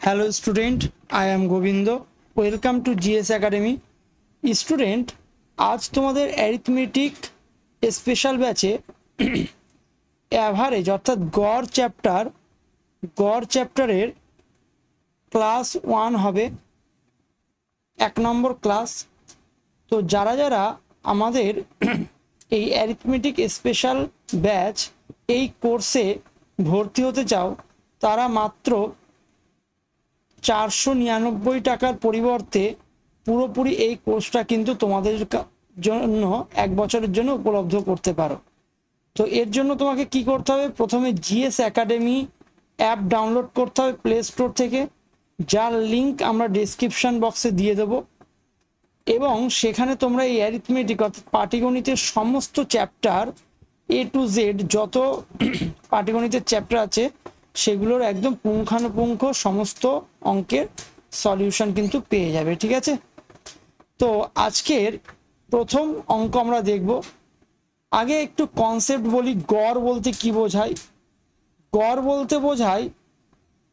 Hello student, I am Gobinda. Welcome to GS academy. Student, আজ তোমাদের arithmetic special ব্যাচে average অর্থাৎ গড় চ্যাপ্টারের ক্লাস 1 হবে, 1 নম্বর ক্লাস। তো যারা যারা আমাদের এই অ্যারিথমেটিক স্পেশাল ব্যাচ এই কোর্সে ভর্তি হতে চাও, তারা মাত্র 499 টাকার পরিবর্তে পুরোপুরি এই কোর্সটা কিন্তু তোমাদের জন্য 1 বছরের জন্য উপলব্ধ করতে পারো। তো এর জন্য তোমাকে কি করতে হবে? প্রথমে জিএস একাডেমি অ্যাপ ডাউনলোড করতে হবে প্লে স্টোর থেকে, যার লিঙ্ক আমরা ডেসক্রিপশন বক্সে দিয়ে দেবো। এবং সেখানে তোমরা এই অ্যারিথমেটিক অর্থাৎ পাটিগণিতের সমস্ত চ্যাপ্টার A to Z যত পাটিগণিতের চ্যাপ্টার আছে সেগুলোর একদম পুঙ্খানুপুঙ্খ সমস্ত অঙ্কের সলিউশন কিন্তু পেয়ে যাবে। ঠিক আছে? তো আজকের প্রথম অঙ্ক আমরা দেখব। আগে একটু কনসেপ্ট বলি, গড় বলতে কি বোঝায়। গড় বলতে বোঝায়,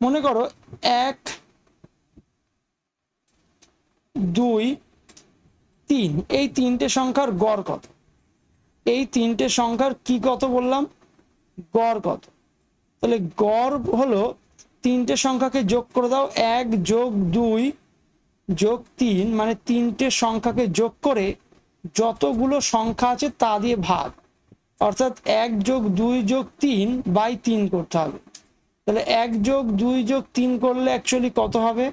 মনে করো 1, 2, 3 এই তিনটে সংখ্যার গড় কত। এই তিনটে সংখ্যার কি কত বললাম? গড় কত। তাহলে গড় হলো তিনটে সংখ্যাকে যোগ করে দাও, 1 যোগ 2 যোগ 3, মানে তিনটে সংখ্যাকে যোগ করে যতগুলো সংখ্যা আছে তা দিয়ে ভাগ, অর্থাৎ 1 যোগ 2 যোগ 3 বাই 3 করতে হবে। তাহলে 1 যোগ 2 যোগ 3 করলে অ্যাকচুয়ালি কত হবে?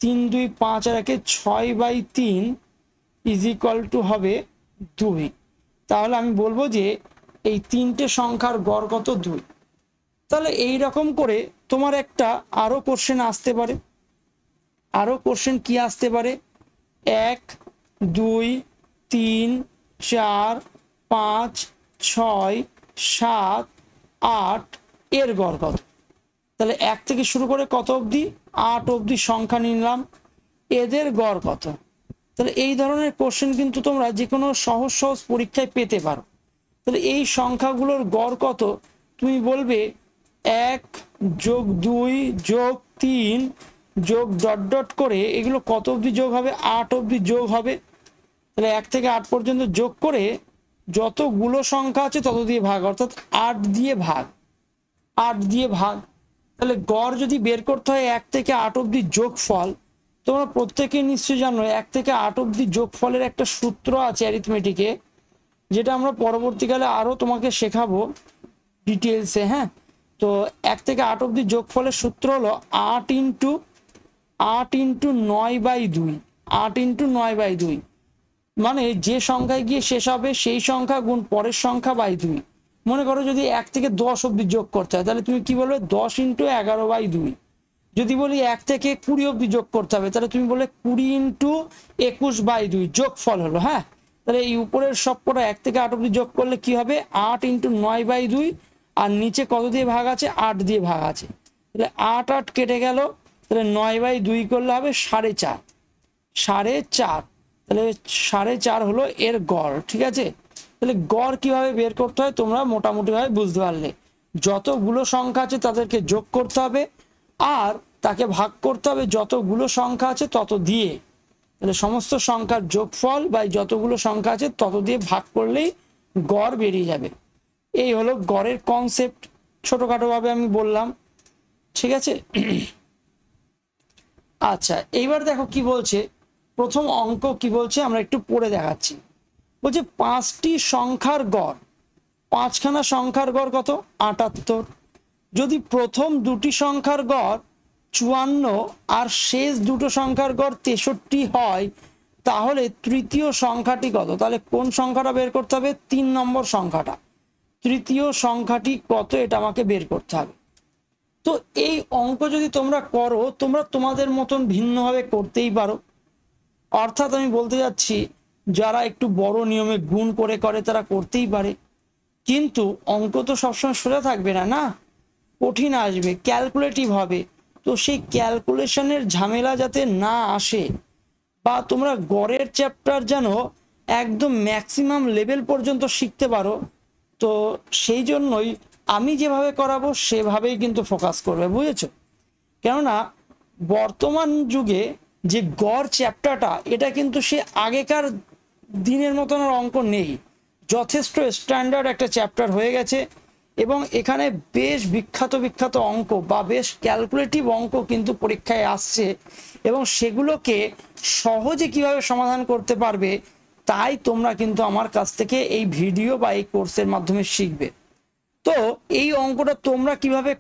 3 2 5 আর 1 6 বাই 3 ইজ ইকুয়াল টু হবে 2। তাহলে আমি বলবো যে এই তিনটে সংখ্যার গড় কত? 2। তাহলে এই রকম করে তোমার একটা আরো কোশ্চেন আসতে পারে। আরো কোশ্চেন কি আসতে পারে? 1 2 3 4 5 6 7 8 এর গড় কত? তাহলে 1 থেকে শুরু করে কত অবধি? 8 অবধি সংখ্যা নিলাম, এদের গড় কত? তাহলে এই ধরনের কোশ্চেন কিন্তু তোমরা যে কোনো সহজ সহজ পরীক্ষায় পেতে পারো। তাহলে এই সংখ্যাগুলোর গড় কত? তুমি বলবে 1 যোগ 2 যোগ 3 যোগ ডট ডট করে এগুলো কত অবধি যোগ হবে? 8 অবধি যোগ হবে। তাহলে 1 থেকে 8 পর্যন্ত যোগ করে যতগুলো সংখ্যা আছে তত দিয়ে ভাগ, অর্থাৎ 8 দিয়ে ভাগ, 8 দিয়ে ভাগ। তাহলে গড় যদি বের করতে হয় 1 থেকে 8 অবধি যোগফল, তোমরা প্রত্যেকেই নিশ্চয়ই জানো 1 থেকে 8 অবধি যোগফলের একটা সূত্র আছে অ্যারিথমেটিকে, যেটা আমরা পরবর্তীকালে আরও তোমাকে শেখাবো ডিটেলসে। হ্যাঁ, তো 1 থেকে 8 অবধি যোগফলের সূত্র হলো 8 ইন্টু 9/2, 8 ইন্টু 9/2, মানে যে সংখ্যায় গিয়ে শেষ হবে সেই সংখ্যা গুণ পরের সংখ্যা বাই 2। মনে করো যদি 1 থেকে 10 অবধি যোগ করতে হয়, তাহলে তুমি কি বলবে? 10 ইন্টু 11/2। যদি বলি 1 থেকে 20 অবধি যোগ করতে হবে, তাহলে তুমি বললে 20 ইন্টু 21/2 যোগফল হলো। হ্যাঁ, তাহলে এই উপরের সবকটা 1 থেকে 8 অবধি যোগ করলে কি হবে? 8 ইন্টু 9/2, আর নিচে কত দিয়ে ভাগ আছে? 8 দিয়ে ভাগ আছে। তাহলে 8 8 কেটে গেল, তাহলে 9/2 করলে হবে 4.5, 4.5। তাহলে 4.5 হলো এর গড়। ঠিক আছে? তাহলে গড় কিভাবে বের করতে হয় তোমরা মোটামুটিভাবে বুঝতে পারলে। যতগুলো সংখ্যা আছে তাদেরকে যোগ করতে হবে, আর তাকে ভাগ করতে হবে যতগুলো সংখ্যা আছে তত দিয়ে। তাহলে সমস্ত সংখ্যার যোগফল বা যতগুলো সংখ্যা আছে তত দিয়ে ভাগ করলেই গড় বেরিয়ে যাবে। এই হলো গড়ের কনসেপ্ট, ছোটখাটোভাবে আমি বললাম। ঠিক আছে? আচ্ছা, এইবার দেখো কি বলছে। প্রথম অঙ্ক কি বলছে আমরা একটু পড়ে দেখাচ্ছি। বলছে 5টি সংখ্যার গড়, 5খানা সংখ্যার গড় কত? 78। যদি প্রথম দুটি সংখ্যার গড় 54 আর শেষ দুটো সংখ্যার গড় 63 হয়, তাহলে তৃতীয় সংখ্যাটি কত? তাহলে কোন সংখ্যাটা বের করতে হবে? 3 নম্বর সংখ্যাটা। তৃতীয় সংখ্যাটি কত এটা আমাকে বের করতে হবে। তো এই অঙ্ক যদি তোমরা করো, তোমরা তোমাদের মতন ভিন্নভাবে করতেই পারো। অর্থাৎ আমি বলতে যাচ্ছি, যারা একটু বড় নিয়মে গুণ করে তারা করতেই পারে, কিন্তু অঙ্ক তো সবসময় সোজা থাকবে না, না, কঠিন আসবে, ক্যালকুলেটিভ হবে। তো সেই ক্যালকুলেশনের ঝামেলা যাতে না আসে, বা তোমরা গড়ের চ্যাপ্টার যেন একদম ম্যাক্সিমাম লেভেল পর্যন্ত শিখতে পারো, তো সেই জন্যই আমি যেভাবে করাবো সেভাবেই কিন্তু ফোকাস করবে, বুঝেছো? কেননা বর্তমান যুগে যে গড় চ্যাপ্টারটা, এটা কিন্তু সে আগেকার দিনের মতন আর অঙ্ক নেই, যথেষ্ট স্ট্যান্ডার্ড একটা চ্যাপ্টার হয়ে গেছে। এবং এখানে বেশ বিখ্যাত বিখ্যাত অঙ্ক বা বেশ ক্যালকুলেটিভ অঙ্ক কিন্তু পরীক্ষায় আসছে, এবং সেগুলোকে সহজে কিভাবে সমাধান করতে পারবে তাই তোমরা কিন্তু আমার কাছ থেকে এই ভিডিও বা এই কোর্সের মাধ্যমে শিখবে। তো এই অঙ্কটা তোমরা কিভাবে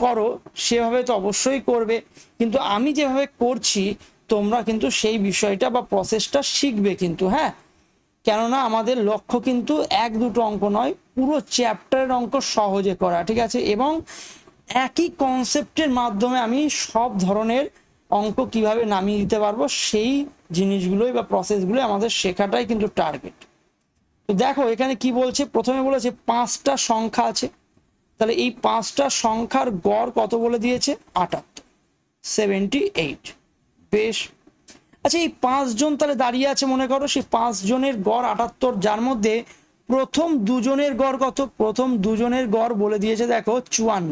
করো সেভাবে তো অবশ্যই করবে, কিন্তু আমি যেভাবে করছি তোমরা কিন্তু সেই বিষয়টা বা প্রসেসটা শিখবে কিন্তু, হ্যাঁ। কেননা আমাদের লক্ষ্য কিন্তু এক দুটো অঙ্ক নয়, পুরো চ্যাপ্টারের অঙ্ক সহজে করা, ঠিক আছে। এবং একই কনসেপ্টের মাধ্যমে আমি সব ধরনের অঙ্ক কিভাবে নামিয়ে দিতে পারবো সেই জিনিসগুলোই বা প্রসেসগুলোই আমাদের শেখাটাই কিন্তু টার্গেট। তো দেখো এখানে কি বলছে, প্রথমে বলেছে 5টা সংখ্যা আছে, তাহলে এই 5টা সংখ্যার গড় কত বলে দিয়েছে 78, 78। বেশ, আচ্ছা এই 5 জন তাহলে দাঁড়িয়ে আছে, মনে করো সেই 5 জনের গড় 78, যার মধ্যে প্রথম দুজনের গড় কত, প্রথম দুজনের গড় বলে দিয়েছে দেখো 54,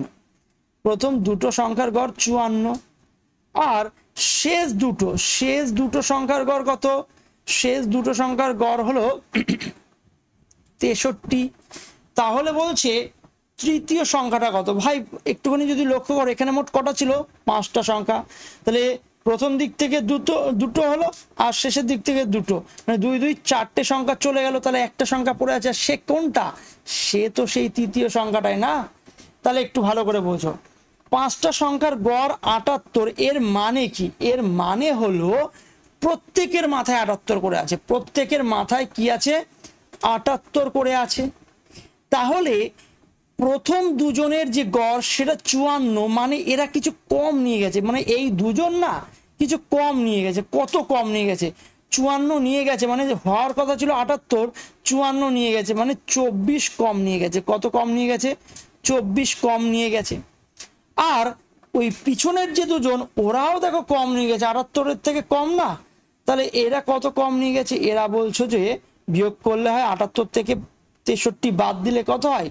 প্রথম দুটো সংখ্যার গড় 54। আর শেষ দুটো সংখ্যার গড় কত, শেষ দুটো সংখ্যার গড় হলো 63। তাহলে বলছে তৃতীয় সংখ্যাটা কত, ভাই একটুখানি যদি লক্ষ্য করো এখানে মোট কটা ছিল 5টা সংখ্যা, তাহলে প্রথম দিক থেকে দুটো হলো আর শেষের দিক থেকে দুটো, মানে 2 2 4টে সংখ্যা চলে গেল, তাহলে একটা সংখ্যা পড়ে আছে, সে কোনটা, সে তো সেই তৃতীয় সংখ্যাটাই না। তাহলে একটু ভালো করে বোঝো, 5টা সংখ্যার গড় 78, এর মানে কি, এর মানে হলো প্রত্যেকের মাথায় 78 করে আছে, প্রত্যেকের মাথায় কি আছে 78 করে আছে। তাহলে প্রথম দুজনের যে গড় সেটা 54, মানে এরা কিছু কম নিয়ে গেছে, মানে এই দুজন না কিছু কম নিয়ে গেছে, কত কম নিয়ে গেছে 54 নিয়ে গেছে, মানে হওয়ার কথা ছিল 78, 54 নিয়ে গেছে, মানে 24 কম নিয়ে গেছে। কত কম নিয়ে গেছে, 24 কম নিয়ে গেছে। আর ওই পিছনের যে দুজন ওরাও দেখো কম নিয়ে গেছে, 78-এর থেকে কম না, তাহলে এরা কত কম নিয়ে গেছে, এরা বলছো যে বিয়োগ করলে হয় 78 থেকে 63 বাদ দিলে কত হয়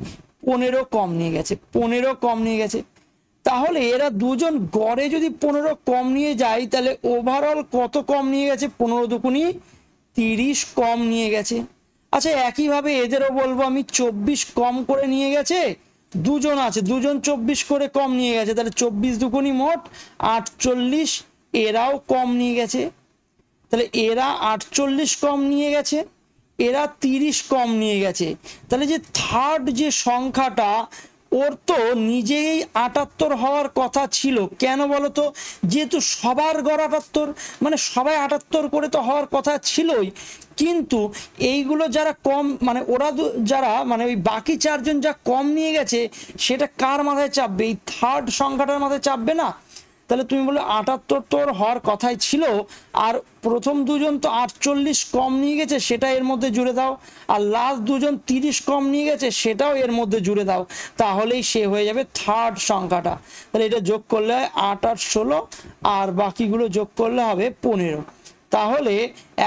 15 কম নিয়ে গেছে, 15 কম নিয়ে গেছে। তাহলে এরা দুজন গড়ে যদি 15 কম নিয়ে যায়, তাহলে ওভারঅল কত কম নিয়ে গেছে, 15 দুগুণী 30 কম নিয়ে গেছে। আচ্ছা একইভাবে এদেরও বলবো আমি 24 কম করে নিয়ে গেছে, দুজন আছে দুজন 24 করে কম নিয়ে গেছে, তাহলে 24 দুগুণী মোট 48, এরাও কম নিয়ে গেছে। তাহলে এরা 48 কম নিয়ে গেছে, এরা 30 কম নিয়ে গেছে। তাহলে যে থার্ড যে সংখ্যাটা ওর তো নিজেই 78 হওয়ার কথা ছিল, কেন বলতো, যেহেতু সবার গড় 78, মানে সবাই 78 করে তো হওয়ার কথা ছিলই, কিন্তু এইগুলো যারা কম, মানে ওরা যারা মানে ওই বাকি 4 জন যা কম নিয়ে গেছে সেটা কার মাথায় চাপবে, এই থার্ড সংখ্যাটার মাথায় চাপবে না। তাহলে তুমি বলে 78 তোর হওয়ার কথাই ছিল, আর প্রথম দুজন তো 48 কম নিয়ে গেছে, সেটা এর মধ্যে জুড়ে দাও, আর লাস্ট দুজন 30 কম নিয়ে গেছে সেটাও এর মধ্যে জুড়ে দাও, তাহলেই সে হয়ে যাবে থার্ড সংখ্যাটা। তাহলে এটা যোগ করলে হয় 8 আর 16, আর বাকিগুলো যোগ করলে হবে 15, তাহলে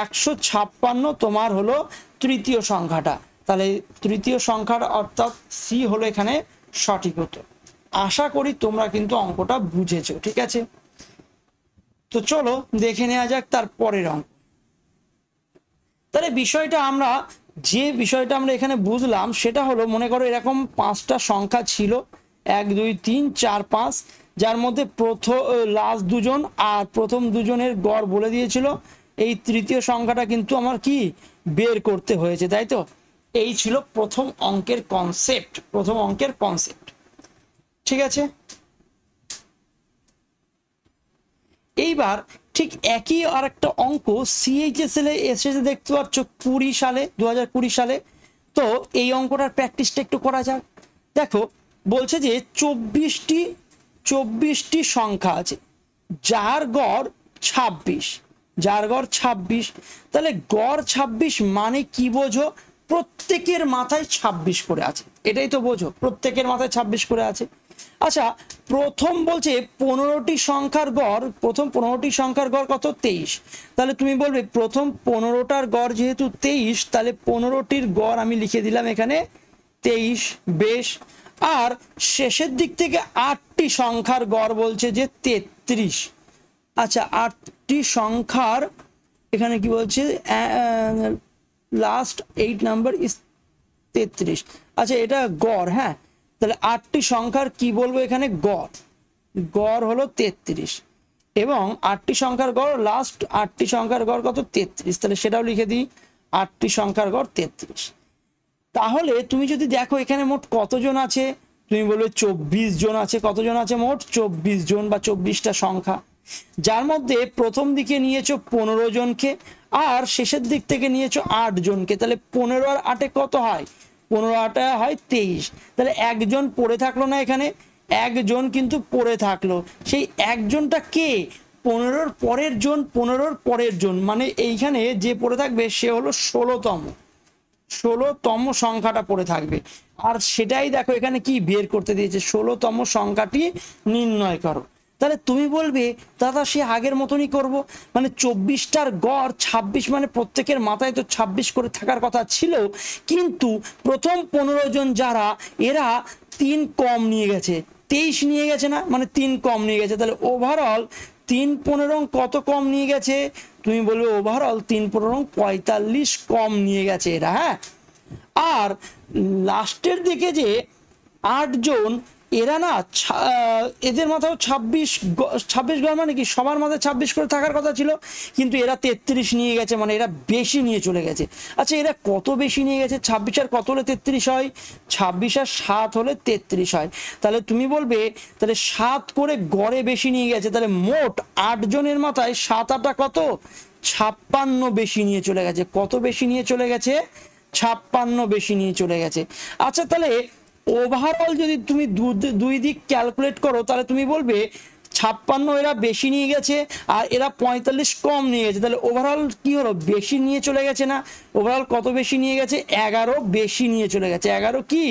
156 তোমার হলো তৃতীয় সংখ্যাটা। তাহলে তৃতীয় সংখ্যাটা অর্থাৎ সি হলো এখানে সঠিক উত্তর। আশা করি তোমরা কিন্তু অঙ্কটা বুঝেছো, ঠিক আছে। তো চলো দেখে নেওয়া যাক তার পরের অঙ্ক। তাহলে বিষয়টা আমরা এখানে বুঝলাম সেটা হলো, মনে করো এরকম 5টা সংখ্যা ছিল 1 2 3 4 5, যার মধ্যে লাস্ট দুজন আর প্রথম দুজনের গড় বলে দিয়েছিল, এই তৃতীয় সংখ্যাটা কিন্তু আমার কি বের করতে হয়েছে, তাই তো। এই ছিল প্রথম অঙ্কের কনসেপ্ট, ঠিক আছে। এইবার ঠিক একই আর একটা অঙ্ক সিএইচএসএল এ এসেছে, দেখতে পাচ্ছ 2020 সালে। তো এই অঙ্কটার প্র্যাকটিসটা একটু করা যাক। দেখো বলছে যে 24টি সংখ্যা আছে যার গড় 26, তাহলে গড় 26 মানে কি বোঝো, প্রত্যেকের মাথায় 26 করে আছে, এটাই তো বোঝো, প্রত্যেকের মাথায় 26 করে আছে। আচ্ছা প্রথম বলছে 15টি সংখ্যার গড় কত 23, তাহলে তুমি বলবে প্রথম 15টার গড় যেহেতু 23, তাহলে 15টির গড় আমি লিখে দিলাম এখানে 23। বেশ, আর শেষের দিক থেকে 8টি সংখ্যার গড় বলছে যে 33, আচ্ছা 8টি সংখ্যার এখানে কি বলছে লাস্ট 8 নাম্বার ইজ 33। আচ্ছা এটা গড়, হ্যাঁ তাহলে 8টি সংখ্যার কি বলবো এখানে গড়, গড় হলো 33 এবং 8টি সংখ্যার গড় লাস্ট 8টি সংখ্যার গড় কত 33, তাহলে সেটাও লিখে দিই 8টি সংখ্যার গড় 33। তাহলে তুমি যদি দেখো এখানে মোট কতজন আছে, তুমি বলবে 24 জন আছে। কতজন আছে মোট 24 জন বা 24টা সংখ্যা, যার মধ্যে প্রথম দিকে নিয়েছো 15 জনকে আর শেষের দিক থেকে নিয়েছো 8 জনকে। তাহলে 15 আর 8 কত হয়, 15 8 হয় 23। তাহলে একজন পড়ে থাকলো না, এখানে একজন কিন্তু পড়ে থাকলো। সেই একজনটা কে, 15-র পরের জন, 15-র পরের জন, মানে এইখানে যে পড়ে থাকবে সে হলো 16তম সংখ্যাটা পড়ে থাকবে। আর সেটাই দেখো এখানে কি বের করতে দিয়েছে, 16তম সংখ্যাটি নির্ণয় করো। তাহলে তুমি বলবে দাদা সে আগের মতনই করব, মানে 24টার গড় 26, মানে প্রত্যেকের মাথায় তো 26 করে থাকার কথা ছিল, কিন্তু প্রথম 15 জন যারা এরা 3 কম নিয়ে গেছে, 23 নিয়ে গেছে না, মানে 3 কম নিয়ে গেছে। তাহলে ওভারঅল 3 15 কত কম নিয়ে গেছে, তুমি বলবে ওভারঅল 3 15 45 কম নিয়ে গেছে এরা, হ্যাঁ। আর লাস্টের দিকে যে 8 জন এরা না এদের মাথাও 26 গড়, মানে কি সবার মাথায় 26 করে থাকার কথা ছিল, কিন্তু এরা 33 নিয়ে গেছে, মানে এরা বেশি নিয়ে চলে গেছে। আচ্ছা এরা কত বেশি নিয়ে গেছে, 26 আর কত হলে 33 হয়, 26 আর 7 হলে 33 হয়। তাহলে তুমি বলবে তাহলে 7 করে গড়ে বেশি নিয়ে গেছে, তাহলে মোট 8 জনের মাথায় 7 8 কত 56 বেশি নিয়ে চলে গেছে। কত বেশি নিয়ে চলে গেছে, 56 বেশি নিয়ে চলে গেছে। আচ্ছা তাহলে ওভারঅল যদি তুমি দুই দিক ক্যালকুলেট করো, তাহলে তুমি বলবে 56 এরা বেশি নিয়ে গেছে আর এরা 45 কম নিয়ে গেছে। তাহলে ওভারঅল কি হলো, বেশি নিয়ে চলে গেছে না। ওভারঅল কত বেশি নিয়ে গেছে, 11 বেশি নিয়ে চলে গেছে। 11 কি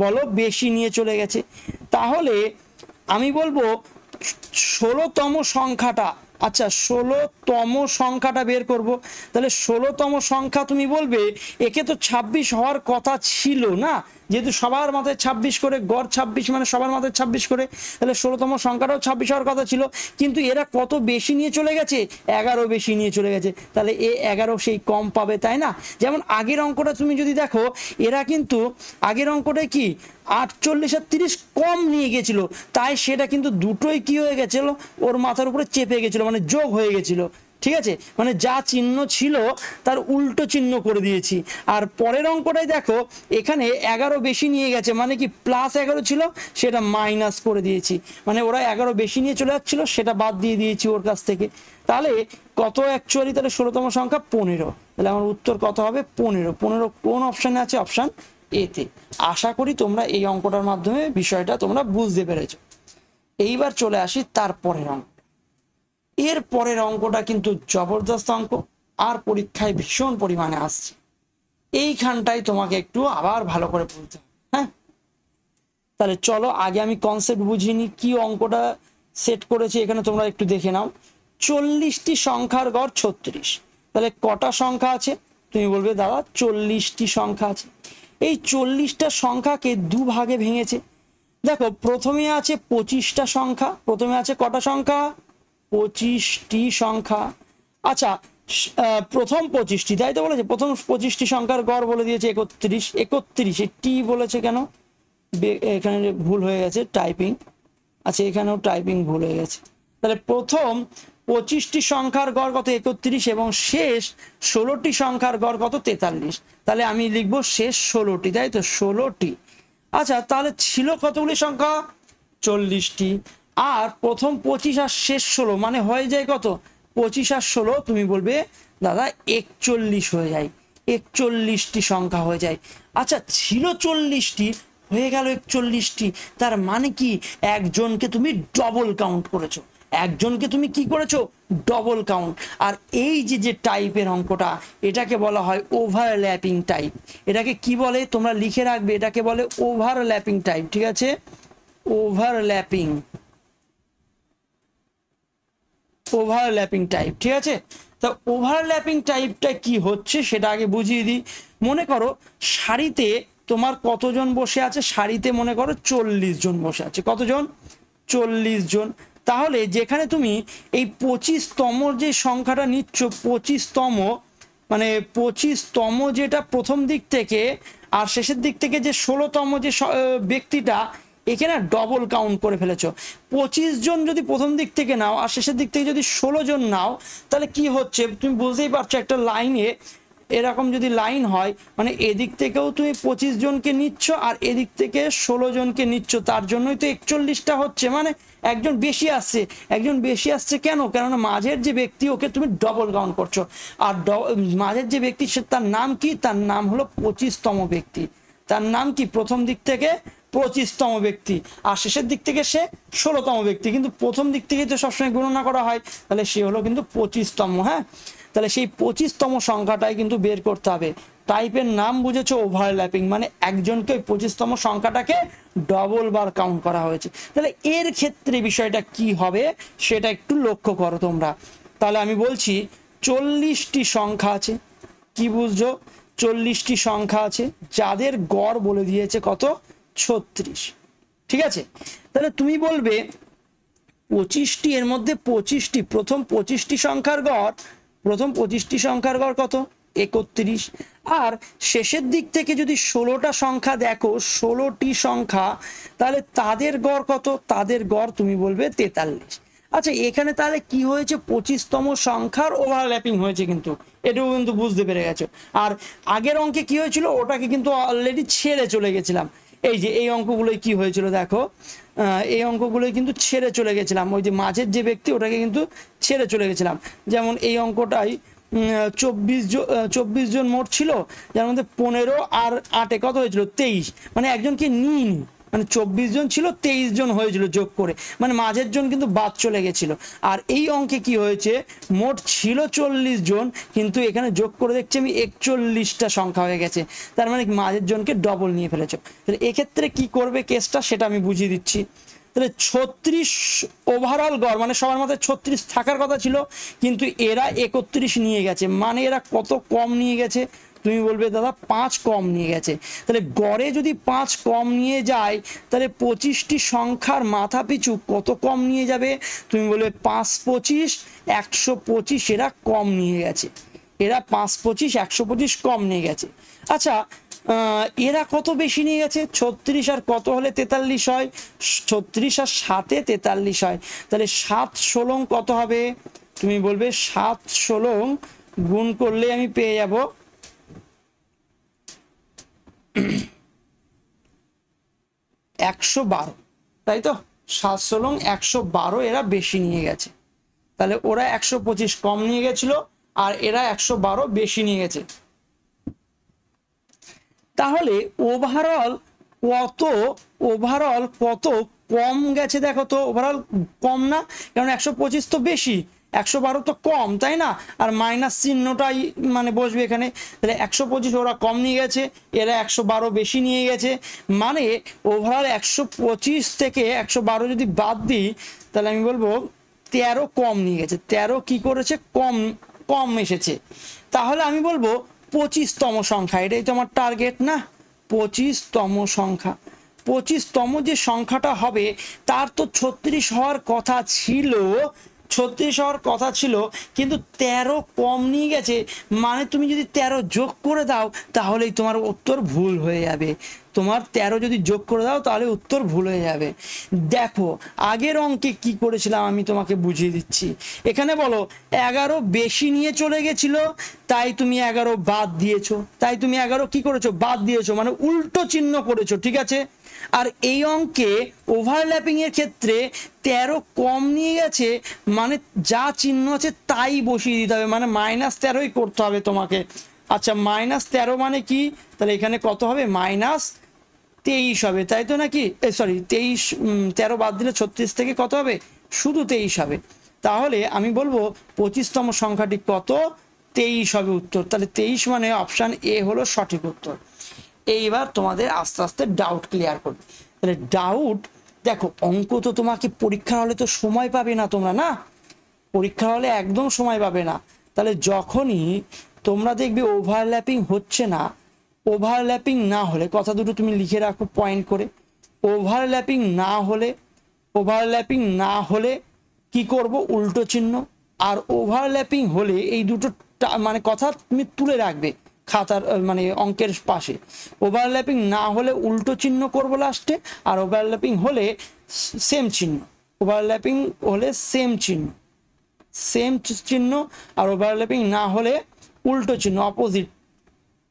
বলো, বেশি নিয়ে চলে গেছে। তাহলে আমি বলবো 16তম সংখ্যাটা, আচ্ছা 16তম সংখ্যাটা বের করব। তাহলে 16তম সংখ্যা তুমি বলবে একে তো 26 হওয়ার কথা ছিল না, যেহেতু সবার মাথায় 26 করে গড় 26, মানে সবার মাথায় 26 করে, তাহলে 16তম সংখ্যাটাও 26 হওয়ার কথা ছিল, কিন্তু এরা কত বেশি নিয়ে চলে গেছে, 11 বেশি নিয়ে চলে গেছে। তাহলে এ 11 সেই কম পাবে, তাই না। যেমন আগের অঙ্কটা তুমি যদি দেখো, এরা কিন্তু আগের অঙ্কটায় কি 48 আর 30 কম নিয়ে গেছিল, তাই সেটা কিন্তু দুটোই কি হয়ে গেছিল, ওর মাথার উপরে চেপে গেছিল, মানে যোগ হয়ে গেছিল। ঠিক আছে, মানে যা চিহ্ন ছিল তার উল্টো চিহ্ন করে দিয়েছি। আর পরের অঙ্কটাই দেখো, এখানে 11 বেশি নিয়ে গেছে, মানে কি +11 ছিল সেটা মাইনাস করে দিয়েছি, মানে ওরা 11 বেশি নিয়ে চলে যাচ্ছিল, সেটা বাদ দিয়ে দিয়েছি ওর কাছ থেকে। তাহলে কত অ্যাকচুয়ালি, তাহলে 16তম সংখ্যা 15। তাহলে আমার উত্তর কত হবে, 15। 15 কোন অপশানে আছে, অপশান এতে। আশা করি তোমরা এই অঙ্কটার মাধ্যমে বিষয়টা তোমরা বুঝতে পেরেছো। এইবার চলে আসি তারপরের অঙ্ক। এর পরের অঙ্কটা কিন্তু জবরদস্ত অঙ্ক, আর পরীক্ষায় ভীষণ পরিমাণে আসছে। এইখানটাই তোমাকে একটু আবার ভালো করে বলতে হবে, হ্যাঁ। তাহলে চলো আগে আমি কনসেপ্ট বুঝিয়ে নিই, কি অঙ্কটা সেট করেছি এখানে তোমরা একটু দেখে নাও। 40টি সংখ্যার গড় 36। তাহলে কটা সংখ্যা আছে, তুমি বলবে দাদা 40টি সংখ্যা আছে। এই 40টা সংখ্যাকে দু ভাগে ভেঙেছে। দেখো প্রথমে আছে 25টা সংখ্যা, প্রথমে আছে কটা সংখ্যা, 25টি সংখ্যা। আচ্ছা প্রথম 25টি, তাই তো বলেছে, প্রথম 25টি সংখ্যার গড় বলে দিয়েছে 31। 31 টি বলেছে কেন, এখানে ভুল হয়ে গেছে টাইপিং, আচ্ছা এখানেও টাইপিং ভুল হয়ে গেছে। তাহলে প্রথম 25টি সংখ্যার গড় কত 31 এবং শেষ 16টি সংখ্যার গড় কত 43। তাহলে আমি লিখবো শেষ 16টি, তাই তো 16টি। আচ্ছা তাহলে ছিল কতগুলি সংখ্যা, 40টি। আর প্রথম 25 আর শেষ 16, মানে হয়ে যায় কত, 25 আর 16, তুমি বলবে দাদা 41 হয়ে যায়, 41টি সংখ্যা হয়ে যায়। আচ্ছা ছিল 40টি, হয়ে গেল 41টি, তার মানে কি একজনকে তুমি ডবল কাউন্ট করেছো, একজনকে তুমি কি করেছো, ডবল কাউন্ট। আর এই যে টাইপের অঙ্কটা, এটাকে বলা হয় ওভারল্যাপিং টাইপ। এটাকে কি বলে তোমরা লিখে রাখবে, এটাকে বলে ওভারল্যাপিং টাইপ, ঠিক আছে, ওভারল্যাপিং, ওভারল্যাপিং টাইপ, ঠিক আছে। তা ওভারল্যাপিং টাইপটা কি হচ্ছে সেটা আগে বুঝিয়ে দিই। মনে করো সারিতে তোমার কতজন বসে আছে, সারিতে মনে করো 40 জন বসে আছে, কতজন, 40 জন। তাহলে যেখানে তুমি এই 25তম যে সংখ্যাটা নিচ্ছ, 25তম মানে 25তম যেটা প্রথম দিক থেকে আর শেষের দিক থেকে যে 16তম যে ব্যক্তিটা, এখানে ডবল কাউন্ট করে ফেলেছো। 25 জন যদি প্রথম দিক থেকে নাও আর শেষের দিক থেকে যদি 16 জন নাও, তাহলে কি হচ্ছে তুমি বুঝতেই পারছো। একটা লাইনে এরকম যদি লাইন হয়, মানে এদিক থেকেও তুমি 25 জনকে নিচ্ছ আর এদিক থেকে 16 জনকে নিচ্ছ, তার জন্যই তো 41টা হচ্ছে। মানে একজন বেশি আসছে, একজন বেশি আসছে কেন? কেননা মাঝের যে ব্যক্তি ওকে তুমি ডবল কাউন্ট করছো। আর মাঝের যে ব্যক্তি সে তার নাম কি? তার নাম হলো 25তম ব্যক্তি। তার নাম কি? প্রথম দিক থেকে 25তম ব্যক্তি আর শেষের দিক থেকে সে 16তম ব্যক্তি, কিন্তু প্রথম দিক থেকে তো সবসময় গণনা করা হয়, তাহলে সে হলো কিন্তু 25তম। হ্যাঁ, তাহলে সেই 25তম সংখ্যাটাই কিন্তু বের করতে হবে। টাইপের নাম বুঝেছো, ওভারল্যাপিং, মানে একজনকে ওই 25তম সংখ্যাটাকে ডবল বার কাউন্ট করা হয়েছে। তাহলে এর ক্ষেত্রে বিষয়টা কি হবে সেটা একটু লক্ষ্য করো তোমরা। তাহলে আমি বলছি 40টি সংখ্যা আছে, কি বুঝছো? 40টি সংখ্যা আছে যাদের গড় বলে দিয়েছে কত? 36। ঠিক আছে, তাহলে তুমি বলবে 25টি, এর মধ্যে 25টি, প্রথম 25টি সংখ্যার গড়, প্রথম 25টি সংখ্যার গড় কত? 31। আর শেষের দিক থেকে যদি 16টা সংখ্যা দেখো, 16টি সংখ্যা, তাহলে তাদের গড় কত? তাদের গড় তুমি বলবে 43। আচ্ছা, এখানে তাহলে কি হয়েছে? 25তম সংখ্যার ওভারল্যাপিং হয়েছে, কিন্তু এটাও কিন্তু বুঝতে পেরে গেছো। আর আগের অঙ্কে কি হয়েছিল, ওটাকে কিন্তু অলরেডি ছেড়ে চলে গেছিলাম। এই যে এই অঙ্কগুলোই কি হয়েছিল দেখো, এই অঙ্কগুলোই কিন্তু ছেড়ে চলে গেছিলাম। ওই যে মাঝের যে ব্যক্তি ওটাকে কিন্তু ছেড়ে চলে গেছিলাম। যেমন এই অঙ্কটাই 24 জন মোট ছিল, যার মধ্যে 15 আর 8 কত হয়েছিল? 23। মানে একজনকে নিন, মানে 24 জন ছিল, 23 জন হয়েছিল যোগ করে, মানে মাঝের জন কিন্তু বাদ চলে গেছিল। আর এই অঙ্কে কি হয়েছে, মোট ছিল 40 জন, কিন্তু এখানে যোগ করে দেখছি আমি 41টা সংখ্যা হয়ে গেছে, তার মানে মাঝের জনকে ডবল নিয়ে ফেলেছো। তাহলে এক্ষেত্রে কি করবে কেসটা সেটা আমি বুঝিয়ে দিচ্ছি। তাহলে 36 ওভারঅল গড়, মানে সবার মাথায় 36 থাকার কথা ছিল, কিন্তু এরা 31 নিয়ে গেছে, মানে এরা কত কম নিয়ে গেছে? তুমি বলবে দাদা 5 কম নিয়ে গেছে। তাহলে গড়ে যদি 5 কম নিয়ে যায়, তাহলে 25টি সংখ্যার মাথা পিছু কত কম নিয়ে যাবে? তুমি বলবে 5 25 125 এরা কম নিয়ে গেছে, এরা 5 25 125 কম নিয়ে গেছে। আচ্ছা, এরা কত বেশি নিয়ে গেছে? 36 আর কত হলে 43 হয়? 36 আর 7-এ 43 হয়। তাহলে 7 16 কত হবে? তুমি বলবে 7 16 গুণ করলে আমি পেয়ে যাব 112, তাই তো? 7 16 112 এরা বেশি নিয়ে গেছে। তাহলে ওরা 125 কম নিয়ে গেছিল আর এরা 112 বেশি নিয়ে গেছে। তাহলে ওভারঅল কত কম গেছে দেখো তো? ওভারঅল কম না, কারণ 125 তো বেশি, 112 তো কম, তাই না? আর মাইনাস চিহ্নটাই মানে বসবে এখানে। তাহলে 125 ওরা কম নিয়ে গেছে, এরা 112 বেশি নিয়ে গেছে, মানে ওভারঅল 125 থেকে 112 যদি বাদ দিই, তাহলে আমি বলবো 13 কম নিয়ে গেছে। 13 কি করেছে? কম এসেছে। তাহলে আমি বলবো 25তম সংখ্যা, এটাই তো আমার টার্গেট না? 25তম সংখ্যা, 25তম যে সংখ্যাটা হবে তার তো 36 হওয়ার কথা ছিল, 36 হওয়ার কথা ছিল, কিন্তু 13 কম নিয়ে গেছে, মানে তুমি যদি 13 যোগ করে দাও তাহলেই তোমার উত্তর ভুল হয়ে যাবে। তোমার 13 যদি যোগ করে দাও তাহলে উত্তর ভুল হয়ে যাবে। দেখো আগের অঙ্কে কি করেছিলাম আমি তোমাকে বুঝিয়ে দিচ্ছি। এখানে বলো 11 বেশি নিয়ে চলে গেছিল, তাই তুমি 11 বাদ দিয়েছো, তাই তুমি 11 কি করেছো? বাদ দিয়েছো, মানে উল্টো চিহ্ন করেছো, ঠিক আছে? আর এই অঙ্কে ওভারল্যাপিং এর ক্ষেত্রে 13 কম নিয়ে গেছে, মানে যা চিহ্ন আছে তাই বসিয়ে দিতে হবে, মানে -13ই করতে হবে তোমাকে। আচ্ছা, -13 মানে কি? তাহলে এখানে কত হবে? -23 হবে, তাই তো নাকি? সরি 23, 13 বাদ দিলে 36 থেকে কত হবে? শুধু 23 হবে। তাহলে আমি বলবো 25তম সংখ্যাটি কত? 23 হবে উত্তর। তাহলে 23 মানে অপশান এ হলো সঠিক উত্তর। এইবার তোমাদের আস্তে আস্তে ডাউট ক্লিয়ার করবে। তাহলে ডাউট দেখো, অঙ্ক তো তোমাকে পরীক্ষার হলে তো সময় পাবে না তোমরা, না? পরীক্ষার হলে একদম সময় পাবে না। তাহলে যখনই তোমরা দেখবে ওভারল্যাপিং হচ্ছে না, ওভারল্যাপিং না হলে, কথা দুটো তুমি লিখে রাখো পয়েন্ট করে, ওভারল্যাপিং না হলে কি করব, উল্টো চিহ্ন। আর ওভারল্যাপিং হলে এই দুটো মানে কথা তুমি তুলে রাখবে খাতার মানে অঙ্কের পাশে। ওভারল্যাপিং না হলে উল্টো চিহ্ন করবো লাস্টে, আর ওভারল্যাপিং হলে সেম চিহ্ন। ওভারল্যাপিং হলে সেম চিহ্ন, সেম চিহ্ন, আর ওভারল্যাপিং না হলে উল্টো চিহ্ন,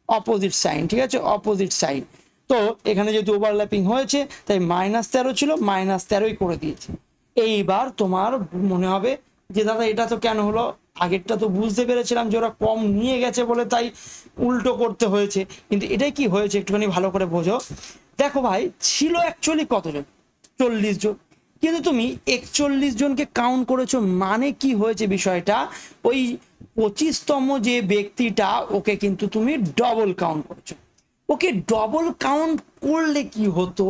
অপোজিট সাইন, ঠিক আছে, অপোজিট সাইন। তো এখানে যেহেতু ওভারল্যাপিং হয়েছে তাই -13 ছিল, -13ই করে দিয়েছি। এইবার তোমার মনে হবে যে দাদা এটা তো কেন হলো, আগেরটা তো বুঝতে পেরেছিলাম যে ওরা কম নিয়ে গেছে বলে তাই উল্টো করতে হয়েছে, কিন্তু এটাই কি হয়েছে একটুখানি ভালো করে বোঝো। দেখো ভাই, ছিল অ্যাকচুয়ালি কতজন, 40 জন, কিন্তু তুমি 41 জনকে কাউন্ট করেছো, মানে কি হয়েছে বিষয়টা, ওই 25তম যে ব্যক্তিটা ওকে কিন্তু তুমি ডবল কাউন্ট করেছো। ওকে ডবল কাউন্ট করলে কি হতো,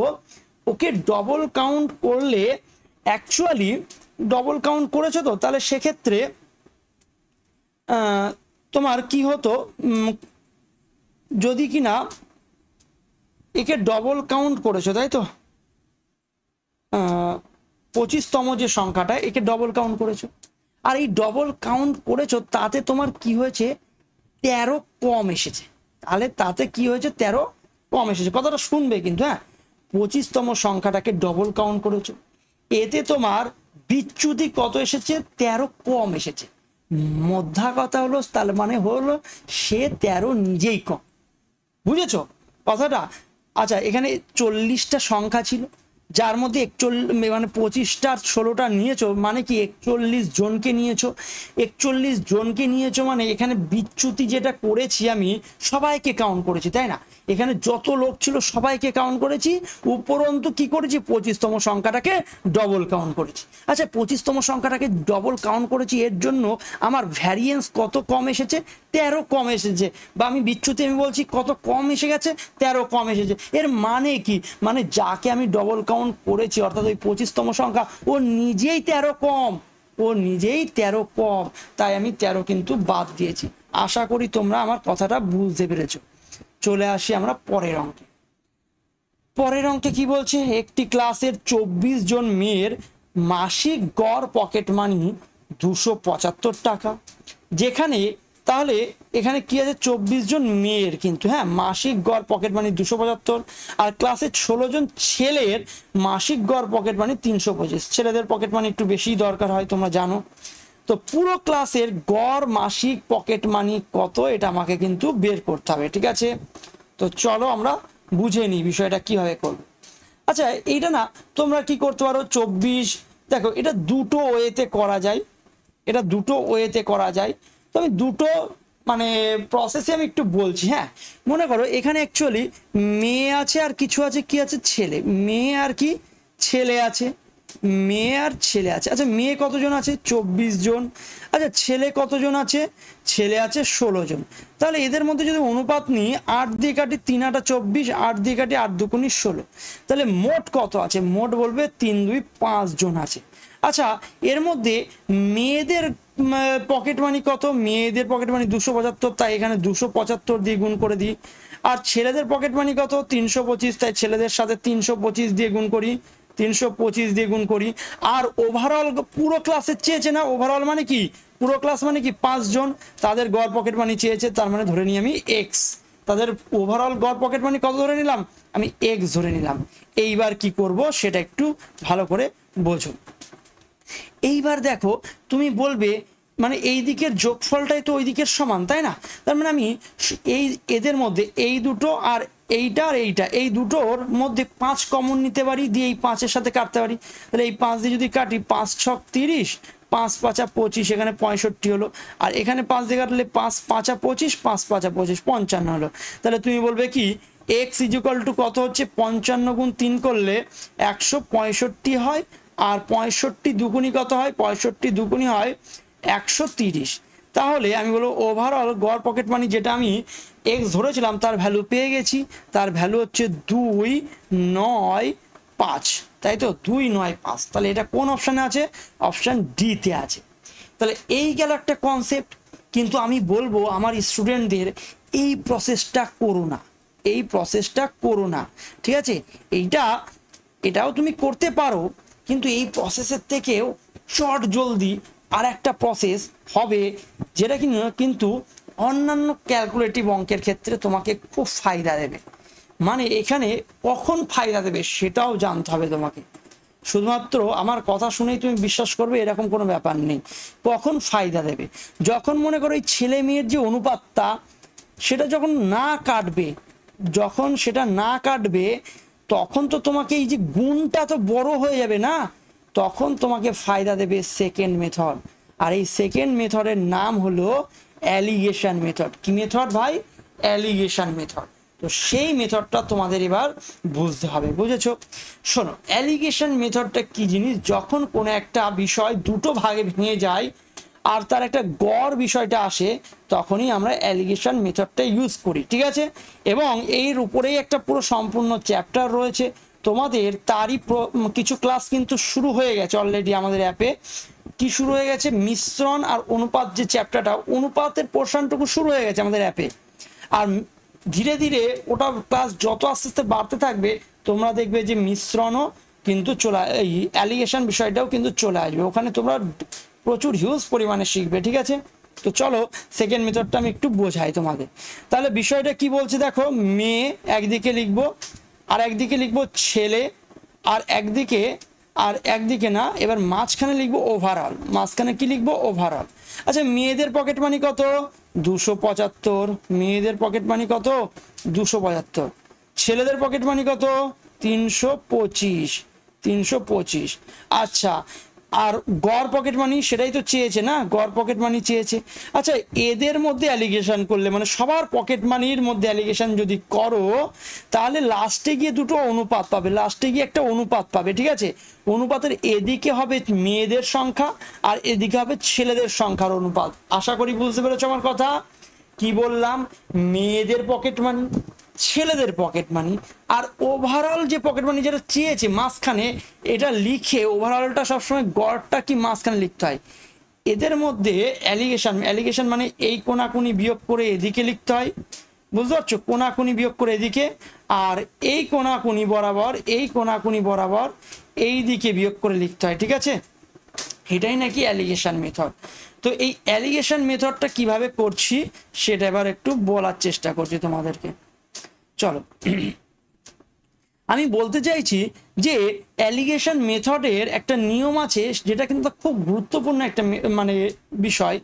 ওকে ডবল কাউন্ট করলে অ্যাকচুয়ালি ডবল কাউন্ট করেছো তো, তাহলে সেক্ষেত্রে তোমার কি হতো, যদি কিনা একে ডবল কাউন্ট করেছো, তাই তো 25তম যে সংখ্যাটা একে ডবল কাউন্ট করেছো, আর এই ডবল কাউন্ট করেছো তাতে তোমার কি হয়েছে, 13 কম এসেছে। তাহলে তাতে কি হয়েছে, 13 কম এসেছে, কথাটা শুনবে কিন্তু। হ্যাঁ, 25তম সংখ্যাটাকে ডবল কাউন্ট করেছো, এতে তোমার বিচ্যুতি কত এসেছে, 13 কম এসেছে। মধ্যা কথা হলো, তার মানে হলো সে 13 নিজেই কম। বুঝেছো কথাটা? আচ্ছা, এখানে 40টা সংখ্যা ছিল, যার মধ্যে 41 মানে 25টা 16টা নিয়েছো, মানে কি 41 জনকে নিয়েছো। 41 জনকে নিয়েছো মানে এখানে বিচ্যুতি যেটা করেছি আমি, সবাইকে কাউন্ট করেছি, তাই না? এখানে যত লোক ছিল সবাইকে কাউন্ট করেছি, উপরন্তু কি করেছি, 25তম সংখ্যাটাকে ডবল কাউন্ট করেছি। আচ্ছা, 25তম সংখ্যাটাকে ডবল কাউন্ট করেছি, এর জন্য আমার ভ্যারিয়েন্স কত কম এসেছে, 13 কম এসেছে, বা আমি বিচ্যুতি আমি বলছি কত কম এসে গেছে, 13 কম এসেছে। এর মানে কি, মানে যাকে আমি ডবল কাউন্ট করেছি অর্থাৎ ওই 25তম সংখ্যা, ও নিজেই 13 কম, ও নিজেই 13 কম, তাই আমি 13 কিন্তু বাদ দিয়েছি। আশা করি তোমরা আমার কথাটা বুঝতে পেরেছো। চলে আসি আমরা পরের অঙ্কে। পরের অঙ্কে কি বলছে, একটি ক্লাসের 24 জন মেয়ের মাসিক গড় পকেট মানি 275 টাকা। যেখানে তাহলে এখানে কি আছে, 24 জন মেয়ের কিন্তু, হ্যাঁ, মাসিক গড় পকেট মানি 275, আর ক্লাসের 16 জন ছেলের মাসিক গড় পকেট মানি 325। ছেলেদের পকেট মানি একটু বেশি দরকার হয়, তোমরা জানো। তো পুরো ক্লাসের গড় মাসিক পকেট মানি কত, এটা আমাকে কিন্তু বের করতে হবে, ঠিক আছে? তো চলো আমরা বুঝে নিই বিষয়টা কিভাবে করবো। আচ্ছা, এইটা না তোমরা কি করতে পারো, 24, দেখো এটা দুটো ওয়েতে করা যায়, এটা দুটো ওয়েতে করা যায়। তো আমি দুটো মানে প্রসেসে আমি একটু বলছি। হ্যাঁ, মনে করো এখানে অ্যাকচুয়ালি মেয়ে আছে আর কিছু আছে, কি আছে, ছেলে, মেয়ে আর কি ছেলে আছে, মেয়ে আর ছেলে আছে। আচ্ছা, মেয়ে কতজন আছে, 24 জন। আচ্ছা, ছেলে কতজন আছে, ছেলে আছে 16 জন। তাহলে এদের মধ্যে যদি অনুপাত নিই, 8 দিয়ে কাটি 3 8 24, 8 দিয়ে কাটি 8 2 16, তাহলে মোট কত আছে, মোট বলবে 3 2 5 জন আছে। আচ্ছা, এর মধ্যে মেয়েদের পকেট মানি কত, মেয়েদের পকেট মানি 275, তাই এখানে 275 দিয়ে গুণ করে দিই। আর ছেলেদের পকেট মানি কত, 325, তাই ছেলেদের সাথে 325 দিয়ে গুণ করি, 325 দিয়ে গুণ করি। আর ওভারঅল পুরো ক্লাসের চেয়েছে না, ওভারঅল মানে কি, পুরো ক্লাস মানে কি 5 জন, তাদের গড় পকেট মানি চেয়েছে, তার মানে ধরে নিই আমি এক্স। তাদের ওভারঅল গড় পকেট মানি কত ধরে নিলাম, আমি এক্স ধরে নিলাম। এইবার কি করব সেটা একটু ভালো করে বোঝো। এইবার দেখো, তুমি বলবে মানে এই দিকের যোগফলটাই তো ওই দিকের সমান, তাই না? তার মানে আমি এই এদের মধ্যে এই দুটো আর এইটা আর এইটা, এই দুটোর মধ্যে 5 কমন নিতে পারি, দিয়ে এই 5-এর সাথে কাটতে পারি। তাহলে এই 5 দিয়ে যদি কাটি, 5 6 30, 5 5 25, এখানে 65 হলো। আর এখানে 5 দিয়ে কাটলে 5 5 25, 5 5 25, 55 হলো। তাহলে তুমি বলবে কি, x ইকুয়াল টু কত হচ্ছে, 55 গুণ 3 করলে 165 হয়। আর 65 দুগুণী কত হয়, 65 দুগুণী হয় 130। তাহলে আমি বলবো ওভারঅল গড় পকেট মানি যেটা আমি এক্স ধরেছিলাম তার ভ্যালু পেয়ে গেছি, তার ভ্যালু হচ্ছে 295, তাই তো, 295। তাহলে এটা কোন অপশানে আছে, অপশান ডিতে আছে। তাহলে এই গেল একটা কনসেপ্ট। কিন্তু আমি বলবো আমার স্টুডেন্টদের এই প্রসেসটা করো না, এই প্রসেসটা করো না, ঠিক আছে? এটাও তুমি করতে পারো, কিন্তু এই প্রসেসের থেকেও চট জলদি আর একটা প্রসেস হবে যেটা কিন্তু অন্যান্য ক্যালকুলেটিভ অঙ্কের ক্ষেত্রে তোমাকে খুব ফায়দা দেবে। মানে এখানে কখন ফায়দা দেবে সেটাও জানতে হবে তোমাকে। শুধুমাত্র আমার কথা শুনেই তুমি বিশ্বাস করবে এরকম কোনো ব্যাপার নেই। কখন ফায়দা দেবে, যখন মনে করো এই ছেলে মেয়ের যে অনুপাতটা সেটা যখন না কাটবে, যখন সেটা না কাটবে তখন তো তোমাকে এই যে গুণটা তো বড় হয়ে যাবে না, তখন তোমাকে ফায়দা দেবে সেকেন্ড মেথড। আর এই সেকেন্ড মেথডের নাম হলো অ্যালিগেশন মেথড। কি মেথড ভাই? Allegation method. তো সেই মেথডটা তোমাদের এবার বুঝতে হবে, বুঝেছো? শোনো, অ্যালিগেশন মেথডটা কি জিনিস, যখন কোনো একটা বিষয় দুটো ভাগে ভেঙে যায় আর তার একটা গড় বিষয়টা আসে তখনই আমরা অ্যালিগেশন মেথডটা ইউজ করি, ঠিক আছে? এবং এর উপরেই একটা পুরো সম্পূর্ণ চ্যাপ্টার রয়েছে তোমাদের, তারই কিছু ক্লাস কিন্তু শুরু হয়ে গেছে অলরেডি আমাদের অ্যাপে। কি শুরু হয়ে গেছে? মিশ্রণ আর অনুপাত যে চ্যাপ্টারটা, অনুপাতের পোর্শনটুকু শুরু হয়ে গেছে আমাদের অ্যাপে। আর ধীরে ধীরে ওটা ক্লাস যত আস্তে আস্তে বাড়তে থাকবে তোমরা দেখবে যে মিশ্রণও কিন্তু এই অ্যালিগেশন বিষয়টাও কিন্তু চলে আসবে ওখানে, তোমরা প্রচুর হিউজ পরিমাণে শিখবে, ঠিক আছে? তো চলো সেকেন্ড মেথডটা আমি একটু বোঝাই তোমাদের। তাহলে বিষয়টা কি বলছে দেখো, মেয়ে একদিকে লিখবো আর একদিকে লিখবো ছেলে, আর একদিকে না, এবার মাঝখানে লিখবো ওভারঅল। মাঝখানে কি লিখবো? ওভারঅল। আচ্ছা, মেয়েদের পকেট মানি কত? 275। মেয়েদের পকেট মানি কত? 275। ছেলেদের পকেট মানি কত? 325। 325। আচ্ছা, আর গড় পকেট মানি সেটাই তো চেয়েছে না, গড় পকেট মানি চেয়েছে। আচ্ছা, এদের মধ্যে অ্যালিগেশন করলে মানে সবার পকেট মানির মধ্যে অ্যালিগেশন যদি করো তাহলে লাস্টে গিয়ে দুটো অনুপাত পাবে, লাস্টে গিয়ে একটা অনুপাত পাবে, ঠিক আছে? অনুপাতের এদিকে হবে মেয়েদের সংখ্যা আর এদিকে হবে ছেলেদের সংখ্যার অনুপাত। আশা করি বুঝতে পেরেছো আমার কথা। কি বললাম? মেয়েদের পকেট মানি, ছেলেদের পকেট মানি, আর ওভারঅল যে পকেট মানি যেটা চেয়েছে মাঝখানে, এটা লিখে ওভারঅলটা সবসময় গড়টা কি মাঝখানে লিখতে হয়। এদের মধ্যে অ্যালিগেশন মানে এই কোনাকুনি বিয়োগ করে এদিকে লিখতে হয়, বুঝতে পারছো? কোনাকুনি বিয়োগ করে এদিকে, আর এই কোনাকুনি বরাবর এই দিকে বিয়োগ করে লিখতে হয়, ঠিক আছে? এটাই নাকি অ্যালিগেশন মেথড। তো এই অ্যালিগেশন মেথডটা কিভাবে করছি সেটা এবার একটু বলার চেষ্টা করছি তোমাদেরকে। চলো, আমি বলতে চাইছি যে অ্যালিগেশন মেথডের একটা নিয়ম আছে যেটা কিন্তু খুব গুরুত্বপূর্ণ একটা মানে বিষয়।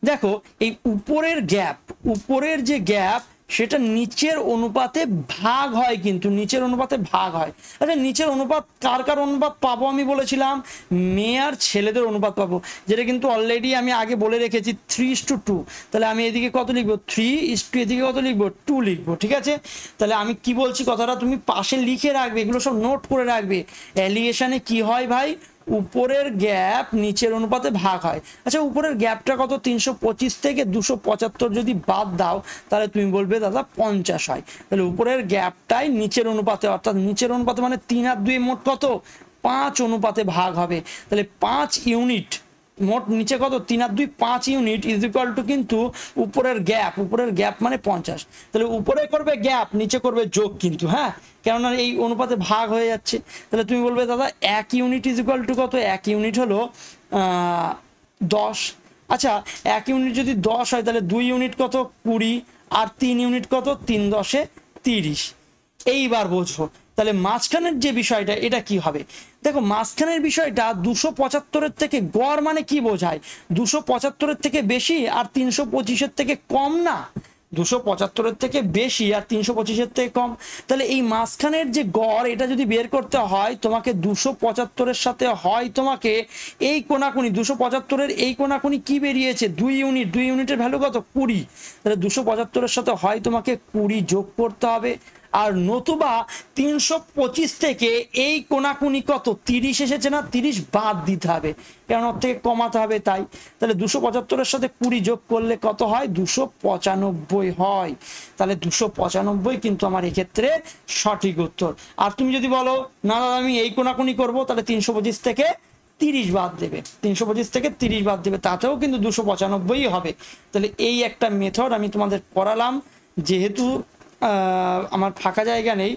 দেখো, এই উপরের যে গ্যাপ সেটা নিচের অনুপাতে ভাগ হয়, কিন্তু নিচের অনুপাতে ভাগ হয়। আচ্ছা, নিচের অনুপাত কার অনুপাত পাবো? আমি বলেছিলাম মেয়ে আর ছেলেদের অনুপাত পাবো, যেটা কিন্তু অলরেডি আমি আগে বলে রেখেছি 3:2। তাহলে আমি এদিকে কত লিখবো? 3:2। এদিকে কত লিখবো? 2 লিখবো, ঠিক আছে? তাহলে আমি কি বলছি কথাটা তুমি পাশে লিখে রাখবে, এগুলো সব নোট করে রাখবে। অ্যালিগেশনে কি হয় ভাই? উপরের গ্যাপ নিচের অনুপাতে ভাগ হয়। আচ্ছা, উপরের গ্যাপটা কত? 325 থেকে 275 যদি বাদ দাও তাহলে তুমি বলবে দাদা 50 হয়। তাহলে উপরের গ্যাপটাই নিচের অনুপাতে, অর্থাৎ নিচের অনুপাতে মানে 3 আর 2 মোট কত? 5 অনুপাতে ভাগ হবে। তাহলে 5 ইউনিট, মোট নিচে কত? 3 আর 2 5 ইউনিট ইজ ইকুয়াল টু কিন্তু উপরের গ্যাপ মানে 50। তাহলে উপরে করবে গ্যাপ, নিচে করবে যোগ কিন্তু, হ্যাঁ, কেননা এই অনুপাতে ভাগ হয়ে যাচ্ছে। তাহলে তুমি বলবে দাদা 1 ইউনিট ইজ ইকুয়াল টু কত? 1 ইউনিট হলো 10। আচ্ছা, 1 ইউনিট যদি 10 হয় তাহলে 2 ইউনিট কত? 20। আর 3 ইউনিট কত? 3 10 30। এইবার বোঝো তাহলে মাঝখানের যে বিষয়টা এটা কি হবে। দেখো, মাঝখানের বিষয়টা 275-এর থেকে গড় মানে কি বোঝায়? 275-এর থেকে বেশি আর 325-এর থেকে কম না, 275-এর থেকে বেশি আর 325-এর থেকে কম। তাহলে এই মাঝখানের যে গড় এটা যদি বের করতে হয় তোমাকে 275-এর সাথে হয় তোমাকে এই কোনাকুনি 275-এর এই কোনাকুনি কি বেরিয়েছে? 2 ইউনিট। 2 ইউনিটের ভ্যালু কত? 20। তাহলে 275-এর সাথে হয় তোমাকে 20 যোগ করতে হবে, আর নতুবা 325 থেকে এই কোনাকুনি কত? 30 এসেছে না, 30 বাদ দিতে হবে, কারণ ওর থেকে কমাতে হবে তাই। তাহলে 275-এর সাথে 20 যোগ করলে কত হয়? 295 হয়। তাহলে 295 কিন্তু আমার এক্ষেত্রে সঠিক উত্তর। আর তুমি যদি বলো না দাদা আমি এই কোনাকুনি করবো, তাহলে 325 থেকে 30 বাদ দেবে, 325 থেকে 30 বাদ দেবে, তাতেও কিন্তু 295 হবে। তাহলে এই একটা মেথড আমি তোমাদের করালাম, যেহেতু আমার ফাঁকা জায়গা নেই,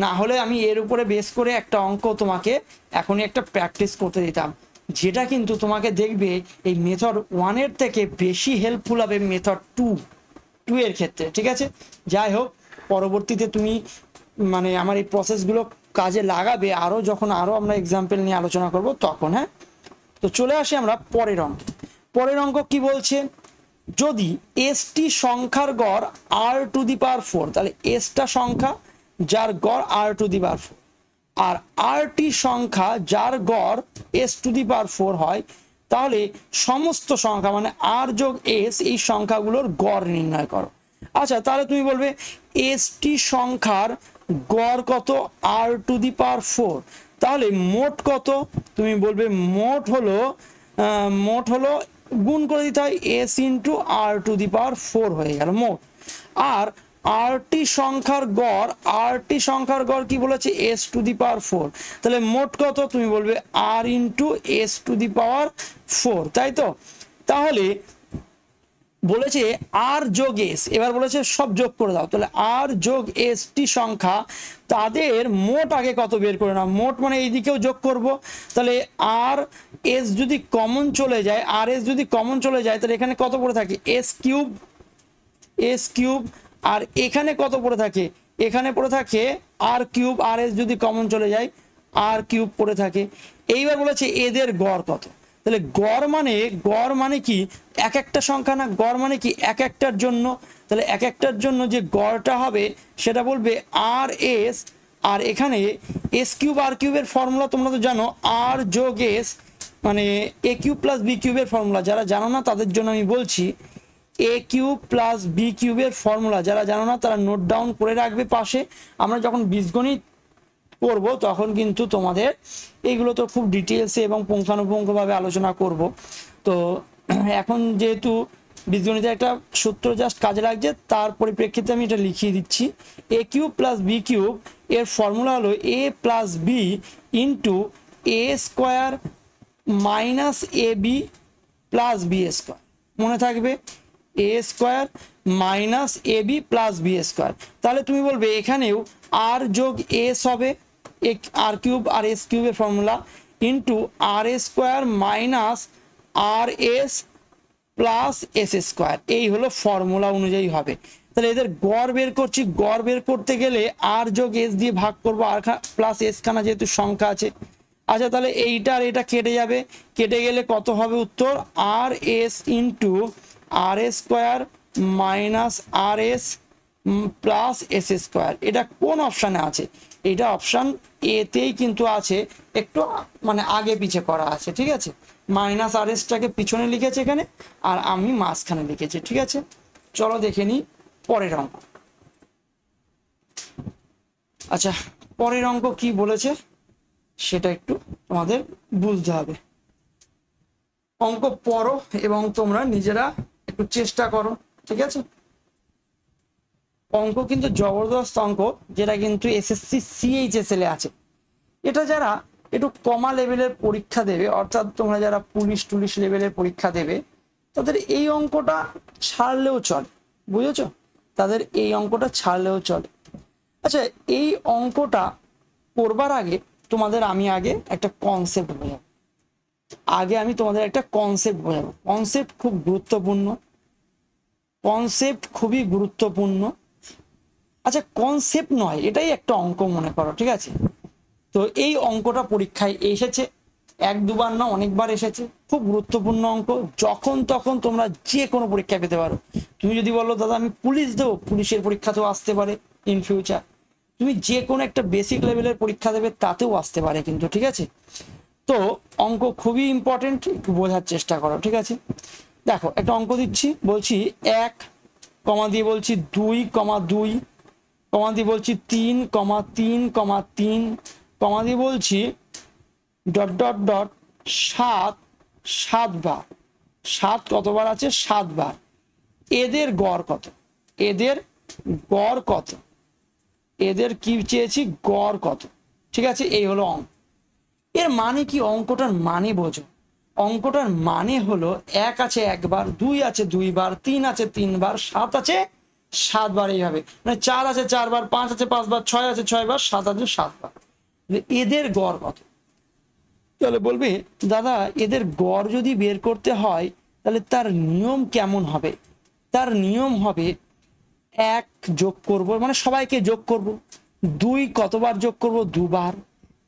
না হলে আমি এর উপরে বেস করে একটা অঙ্ক তোমাকে এখনই একটা প্র্যাকটিস করতে দিতাম। যেটা কিন্তু তোমাকে দেখবে এই মেথড 1 এর থেকে বেশি হেল্পফুল হবে মেথড 2 এর ক্ষেত্রে, ঠিক আছে। যাই হোক, পরবর্তীতে তুমি মানে আমার এই প্রসেসগুলো কাজে লাগাবে আরও, যখন আরও আমরা এক্সাম্পল নিয়ে আলোচনা করব তখন। হ্যাঁ, তো চলে আসি আমরা পরের অঙ্ক। পরের অঙ্ক কি বলছে, যদি এসটি সংখ্যার গড় আর টু দি পাওয়ার 4, তাহলে এসটা সংখ্যা যার গড় আর to the power 4, R RT সংখ্যা যার গড় এস টু দি পাওয়ার 4 হয়, তাহলে সমস্ত সংখ্যা মানে আর যোগ এস এই সংখ্যাগুলোর গড় নির্ণয় করো। আচ্ছা, তাহলে তুমি বলবে এসটি সংখ্যার গড় কত, আর টু দি পাওয়ার 4, তাহলে মোট কত, তুমি বলবে মোট হলো গুণ করে দিতে হয় as into R to the power 4 হয়ে গেল মোট। আর আরটি সংখ্যার গড় কি বলেছে, এস টু দি পাওয়ার 4, তাহলে মোট কত, তুমি বলবে আর into S two the power 4, তাই তো। তাহলে বলেছে আর যোগ এস, এবার বলেছে সব যোগ করে দাও, তাহলে আর যোগ এস টি সংখ্যা তাদের মোট আগে কত বের করে নাও। মোট মানে এই দিকেও যোগ করব, তাহলে আর এস যদি কমন চলে যায়, তাহলে এখানে কত পড়ে থাকে এস কিউব, আর এখানে কত পড়ে থাকে, এখানে পড়ে থাকে আর কিউব, আর এস যদি কমন চলে যায় আর কিউব পড়ে থাকে। এইবার বলেছে এদের গড় কত, তাহলে গড় মানে কি এক একটা সংখ্যা না, গড় মানে কি এক একটার জন্য, তাহলে এক একটার জন্য যে গড়টা হবে সেটা বলবে আর এস, আর এখানে এস কিউব আর কিউবের ফর্মুলা তোমরা তো জানো, আর যোগ এস মানে এ কিউব প্লাস বি কিউবের ফর্মুলা, যারা জানো না তাদের জন্য আমি বলছি, এ কিউব প্লাস বি কিউবের ফর্মুলা যারা জানো না তারা নোট ডাউন করে রাখবে পাশে, আমরা যখন বীজগণিত করব তখন কিন্তু তোমাদের এইগুলো তো খুব ডিটেলসে এবং পুঙ্খানুপুঙ্খভাবে আলোচনা করব। তো এখন যেহেতু বীজগণিতের একটা সূত্র জাস্ট কাজে লাগছে, তার পরিপ্রেক্ষিতে আমি এটা লিখিয়ে দিচ্ছি। এ কিউব প্লাস বি কিউব এর ফর্মুলা হলো এ plus B into A square minus A B plus B square, মনে থাকবে এ square minus A B plus B square. তাহলে তুমি বলবে এখানেও আর যোগ এস হবে, আর কিউব আর এস কিউবের ফর্মুলা, ইন্টু আর এ স্কোয়ার মাইনাস আর এস প্লাস এস স্কোয়ার, এই হলো ফর্মুলা অনুযায়ী হবে। তাহলে এদের গড় বের করছি, গড় বের করতে গেলে আর যোগ এস দিয়ে ভাগ করবো, আর প্লাস এস খানা যেহেতু সংখ্যা আছে। আচ্ছা, তাহলে এইটা আর এটা কেটে যাবে, কেটে গেলে কত হবে উত্তর, আর এস ইন্টু আর এস স্কোয়ার মাইনাস আর এস প্লাস এস স্কোয়ার। এটা কোন অপশানে আছে, এটা অপশান এতেই কিন্তু আছে, একটু মানে আগে পিছে করা আছে, ঠিক আছে। মাইনাস আর এসটাকে পিছনে লিখেছে এখানে, আর আমি মাঝখানে লিখেছি, ঠিক আছে। চলো দেখে নিই পরের অঙ্ক। আচ্ছা, পরের অঙ্ক কি বলেছে সেটা একটু তোমাদের বুঝতে হবে। অঙ্ক পড়ো এবং তোমরা নিজেরা একটু চেষ্টা করো, ঠিক আছে। অঙ্ক কিন্তু জবরদস্ত অঙ্ক, যেটা কিন্তু এসএসসি সিএইচএসএল এ আছে। এটা যারা একটু কমা লেভেলের পরীক্ষা দেবে, অর্থাৎ তোমরা যারা পুলিশ লেভেলের পরীক্ষা দেবে, তাদের এই অঙ্কটা ছাড়লেও চলে, বুঝেছো, তাদের এই অঙ্কটা ছাড়লেও চলে। আচ্ছা, এই অঙ্কটা করবার আগে তোমাদের আমি আগে একটা কনসেপ্ট বোঝাবো, কনসেপ্ট খুব গুরুত্বপূর্ণ, কনসেপ্ট খুবই গুরুত্বপূর্ণ। আচ্ছা, কনসেপ্ট নয়, এটাই একটা অঙ্ক মনে করো, ঠিক আছে। তো এই অঙ্কটা পরীক্ষায় এসেছে, এক দুবার না অনেকবার এসেছে, খুব গুরুত্বপূর্ণ অঙ্ক, যখন তখন তোমরা যে কোনো পরীক্ষা পেতে পারো। তুমি যদি বলো দাদা আমি পুলিশ দেবো, পুলিশের পরীক্ষাতেও আসতে পারে ইন ফিউচার, তুমি যে কোনো একটা বেসিক লেভেলের পরীক্ষা দেবে তাতেও আসতে পারে কিন্তু, ঠিক আছে। তো অঙ্ক খুবই ইম্পর্টেন্ট, একটু বোঝার চেষ্টা করো, ঠিক আছে। দেখো একটা অঙ্ক দিচ্ছি, বলছি 1 কমা দিয়ে বলছি 2 কমা 2 কমা দিয়ে বলছি 3 কমা 3 কমা 3 কমা দিয়ে বলছি ডট ডট ডট 7 বার, 7 কতবার আছে 7 বার। এদের গড় কত, এদের কি চেয়েছি, গড় কত, ঠিক আছে। এই হলো অঙ্ক। এর মানে কি, অঙ্কটার মানে বোঝো। অঙ্কটার মানে হলো 1 আছে 1 বার, 2 আছে 2 বার, 3 আছে 3 বার, 7 আছে 7 বার, এইভাবে মানে 4 আছে 4 বার, 5 আছে 5 বার, 6 আছে 6 বার, 7 আছে 7 বার। এদের গড় কত, তাহলে বলবে দাদা এদের গড় যদি বের করতে হয় তাহলে তার নিয়ম কেমন হবে? তার নিয়ম হবে 1 যোগ করব, মানে সবাইকে যোগ করব। 2 কতবার যোগ করব? 2 বার।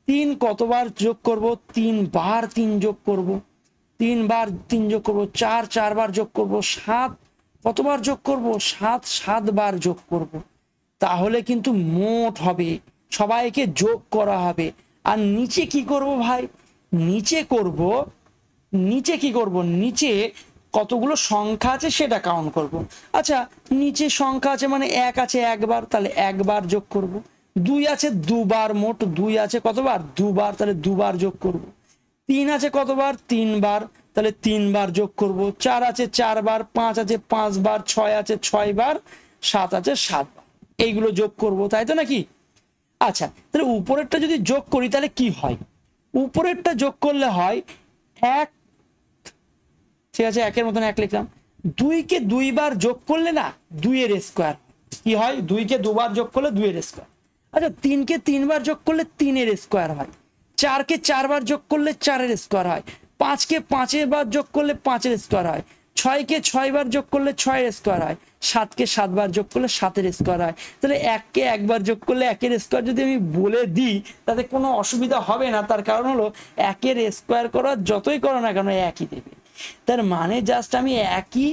3 কতবার যোগ করব? 3 বার 3 যোগ করব। 3 বার 3 যোগ করব। 4 4 বার যোগ করব। 7 কতবার যোগ করব? 7 7 বার যোগ করব। তাহলে কিন্তু মোট হবে, সবাইকে যোগ করা হবে। আর নিচে কি করব ভাই? নিচে করব, নিচে কি করব? নিচে কতগুলো সংখ্যা আছে সেটা কাউন্ট করব। আচ্ছা, নিচে সংখ্যা আছে মানে 1 আছে একবার, তাহলে একবার যোগ করব। 2 আছে দুবার, মোট 2 আছে কতবার? 2 বার, তাহলে 2 বার যোগ করব। 3 আছে কতবার? 3 বার, তাহলে 3 বার যোগ করব। 4 আছে 4 বার, 5 আছে 5 বার, 6 আছে 6 বার, 7 আছে 7 বার, এইগুলো যোগ করব, তাই তো নাকি? আচ্ছা, তাহলে উপরেরটা যদি যোগ করি তাহলে কি হয়? উপরেরটা যোগ করলে হয় 1, ঠিক আছে, 1 এর মতন 1 লিখলাম। 2 কে 2 বার যোগ করলে না 2 এর স্কোয়ার কি হয়? 2 কে 2 বার যোগ করলে 2 এর স্কোয়ার। আচ্ছা, 3 কে 3 বার যোগ করলে 3 এর স্কোয়ার হয়। 4 কে 4 বার যোগ করলে 4 এর স্কোয়ার হয়। 5 কে 5 বার যোগ করলে 5 এর স্কোয়ার হয়। 6 কে 6 বার যোগ করলে 6 এর স্কোয়ার হয়। 7 কে 7 বার যোগ করলে 7 এর স্কোয়ার হয়। তাহলে 1 কে 1 বার যোগ করলে 1 এর স্কোয়ার যদি আমি বলে দিই তাতে কোনো অসুবিধা হবে না, তার কারণ হলো 1 এর স্কোয়ার করা যতই করো না কেন একই দেবে। তার মানে জাস্ট আমি একই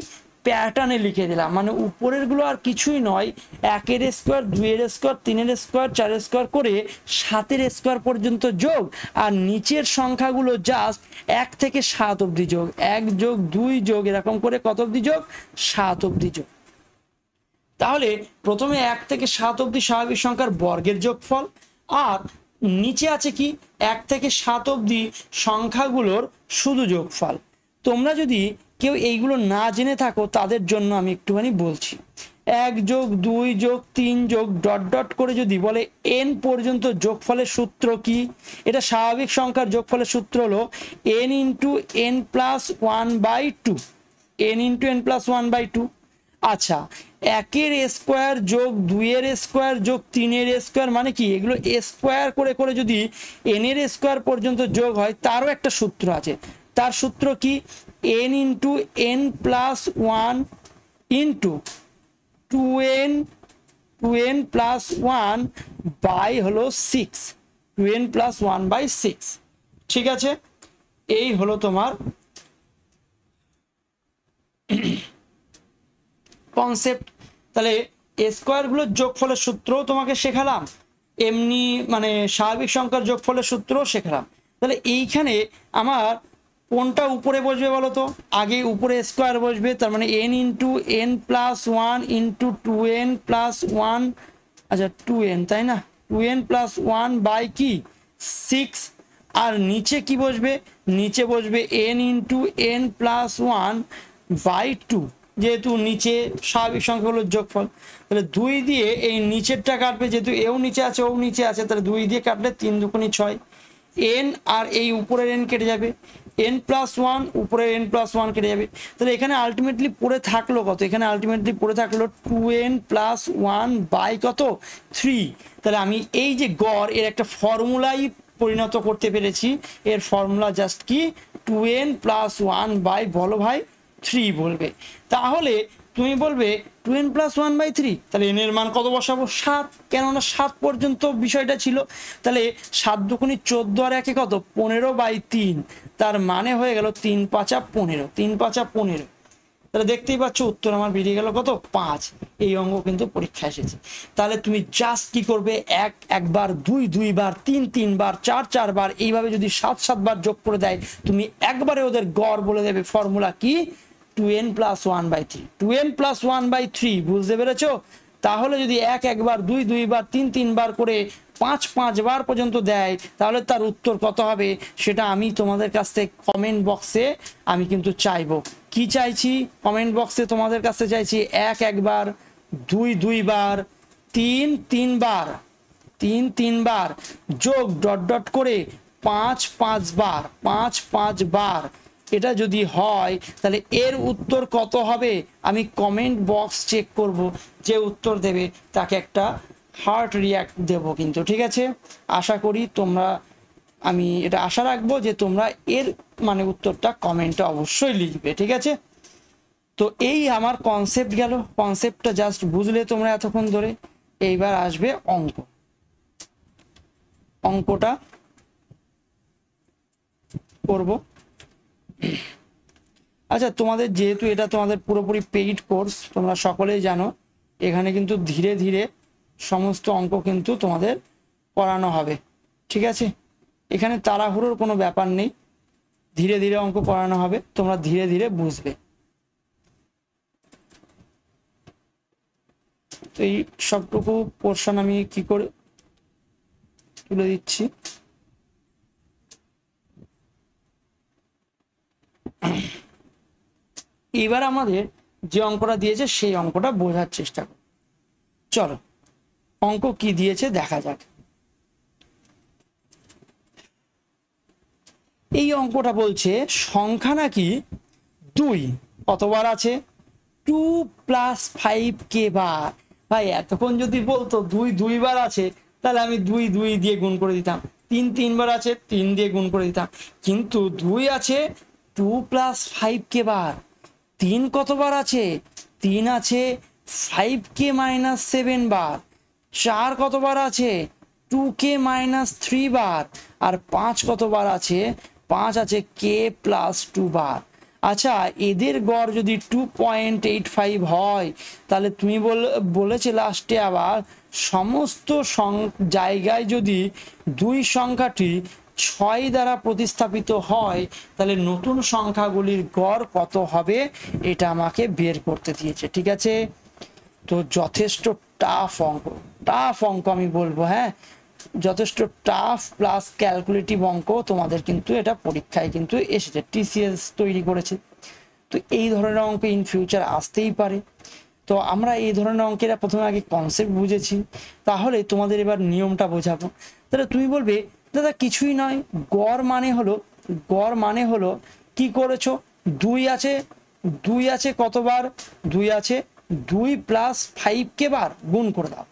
প্যাটার্নে লিখে দিলাম, মানে উপরের গুলো আর কিছুই নয়, 1 এর স্কোয়ার, 2 এর স্কোয়ার, 3 এর স্কোয়ার, 4 এর স্কোয়ার করে 7 এর স্কোয়ার পর্যন্ত যোগ, আর নিচের সংখ্যাগুলো জাস্ট 1 থেকে 7 অবধি যোগ, 1 যোগ 2 যোগ এরকম করে কত অবধি যোগ? 7 অবধি যোগ। তাহলে প্রথমে 1 থেকে 7 অবধি স্বাভাবিক সংখ্যার বর্গের যোগফল, আর নিচে আছে কি 1 থেকে 7 অবধি সংখ্যাগুলোর শুধু যোগফল। তোমরা যদি কেউ এইগুলো না জেনে থাকো তাদের জন্য আমি একটুখানি বলছি। 1 যোগ 2 যোগ 3 যোগ ডট ডট করে যদি বলে n পর্যন্ত যোগফলের সূত্র কি? এটা স্বাভাবিক সংখ্যার যোগফলের সূত্র হলো n into n plus 1/2, n into n plus 1/2। আচ্ছা, 1 এর স্কোয়ার যোগ 2 এর স্কোয়ার যোগ 3 এর স্কোয়ার মানে কি? এগুলো স্কোয়ার করে করে যদি n এর স্কোয়ার পর্যন্ত যোগ হয় তারও একটা সূত্র আছে। তার সূত্র কি? n into n plus 1 into 2n plus 1 by হলো 6, 2n প্লাস 1/6। ঠিক আছে, এই হলো তোমার কনসেপ্ট। তাহলে স্কোয়ার গুলোর যোগফলের সূত্রও তোমাকে শেখালাম, এমনি মানে স্বাভাবিক সংখ্যার যোগফলের সূত্রও শেখালাম। তাহলে এইখানে আমার কোনটা উপরে বসবে বলো তো? আগে উপরে স্কোয়ার বসবে, তার মানে n into n plus 1 into 2n plus 1, আচ্ছা 2n, তাই না? 2n প্লাস 1 বাই কি 6। আর নিচে কি বসবে? নিচে বসবে n ইন্টু n প্লাস 1/2, যেহেতু নিচে স্বাভাবিক সংখ্যাগুলোর যোগফল। তাহলে 2 দিয়ে এই নিচেরটা কাটবে, যেহেতু এও নিচে আছে ও নিচে আছে, তাহলে 2 দিয়ে কাটলে 3 দুগুণে 6, n আর এই উপরের n কেটে যাবে, n প্লাস 1 উপরের n প্লাস 1 কেটে যাবে। তাহলে এখানে আলটিমেটলি পড়ে থাকলো কত? এখানে আলটিমেটলি পড়ে থাকলো 2n প্লাস 1 বাই কত 3। তাহলে আমি এই যে গড় এর একটা ফর্মুলাই পরিণত করতে পেরেছি। এর ফর্মুলা জাস্ট কি? 2n প্লাস 1 বাই বলো ভাই 3 বলবে। তাহলে তুমি বলবে 2n প্লাস 1/3, তাহলে n এর মান কত বসাবো? 7, কেননা 7 পর্যন্ত বিষয়টা ছিল। তাহলে 7 দুগুণে 14 আর 1 কত? 15/3, তার মানে হয়ে গেল 3 5 15, 3 5 15। তাহলে দেখতেই পাচ্ছ উত্তর আমার বেরিয়ে গেল কত? 5। এই অঙ্ক কিন্তু পরীক্ষা এসেছে। তাহলে তুমি জাস্ট কি করবে? 1 একবার, 2 2বার, 3 3বার, 4 4বার, এইভাবে যদি 7 7 বার যোগ করে দেয় তুমি একবারে ওদের গড় বলে দেবে। ফর্মুলা কি? 2n plus 1/3, 2n plus 1/3। বুঝতে পেরেছো? তাহলে যদি 1 একবার, 2 2বার, 3 3বার করে 5 5 বার পর্যন্ত দেয় তাহলে তার উত্তর কত হবে সেটা আমি তোমাদের কাছ থেকে কমেন্ট বক্সে আমি কিন্তু চাইবো। কি চাইছি কমেন্ট বক্সে তোমাদের কাছে? চাইছি 1 একবার, 2 2বার, 3 3বার, 3 3বার যোগ ডট ডট করে 5 5 বার, 5 5 বার। এটা যদি হয় তাহলে এর উত্তর কত হবে আমি কমেন্ট বক্স চেক করব, যে উত্তর দেবে তাকে একটা হার্ট রিয়াক্ট দেব কিন্তু। ঠিক আছে, আশা করি তোমরা আমি এটা আশা রাখবো যে তোমরা এর মানে উত্তরটা কমেন্টে অবশ্যই লিখবে, ঠিক আছে? তো এই আমার কনসেপ্ট গেল, কনসেপ্টটা জাস্ট বুঝলে তোমরা এতক্ষণ ধরে। এইবার আসবে অঙ্ক। অঙ্কটা করব। আচ্ছা, তোমাদের যেহেতু এটা তোমাদের পুরোপুরি পেইড কোর্স, তোমরা সকলেই জানো এখানে কিন্তু ধীরে ধীরে সমস্ত অঙ্ক কিন্তু তোমাদের করানো হবে, ঠিক আছে? এখানে তাড়াহুড়োর কোনো ব্যাপার নেই, ধীরে ধীরে অঙ্ক করানো হবে, তোমরা ধীরে ধীরে বুঝবে। তো এই সবটুকু পোর্শন আমি কি করে তুলে দিচ্ছি। এবার আমাদের যে অঙ্কটা দিয়েছে সেই অঙ্কটা বোঝার চেষ্টা করো। চলো অঙ্ক কি দিয়েছে দেখা যাক। এই অঙ্কটা বলছে সংখ্যা নাকি 2 কতবার আছে? 2 + 5k বার। ভাই এতক্ষণ যদি বলতো 2 2 বার আছে তাহলে আমি 2 2 দিয়ে গুণ করে দিতাম, 3 3 বার আছে 3 দিয়ে গুণ করে দিতাম, কিন্তু 2 আছে 2 + 5k বার। 3 কতবার আছে? 3 আছে 5k - 7 বার। 4 কতবার আছে? 2k - 3 বার। আর 5 কতবার আছে? 5 আছে k + 2 বার। আচ্ছা, এদের গড় যদি 2.85 হয় তাহলে তুমি বলেছে লাস্টে আবার সমস্ত জায়গায় যদি 2 সংখ্যাটি 6 দ্বারা প্রতিস্থাপিত হয় তাহলে নতুন সংখ্যাগুলির গড় কত হবে এটা আমাকে বের করতে দিয়েছে, ঠিক আছে? তো যথেষ্ট টাফ অঙ্ক আমি বলবো, হ্যাঁ যথেষ্ট টাফ প্লাস ক্যালকুলেটিভ অঙ্ক তোমাদের কিন্তু এটা পরীক্ষায় কিন্তু এসেছে, টিসিএস তৈরি করেছে। তো এই ধরনের অঙ্ক ইন ফিউচার আসতেই পারে। তো আমরা এই ধরনের অঙ্কের প্রথমে আগে কনসেপ্ট বুঝেছি, তাহলে তোমাদের এবার নিয়মটা বোঝাবো। তাহলে তুমি বলবে দাদা কিছুই নয়, গড় মানে হলো কি করেছো? 2 আছে কতবার? 2 আছে 2 + 5k বার, গুণ করে দাও,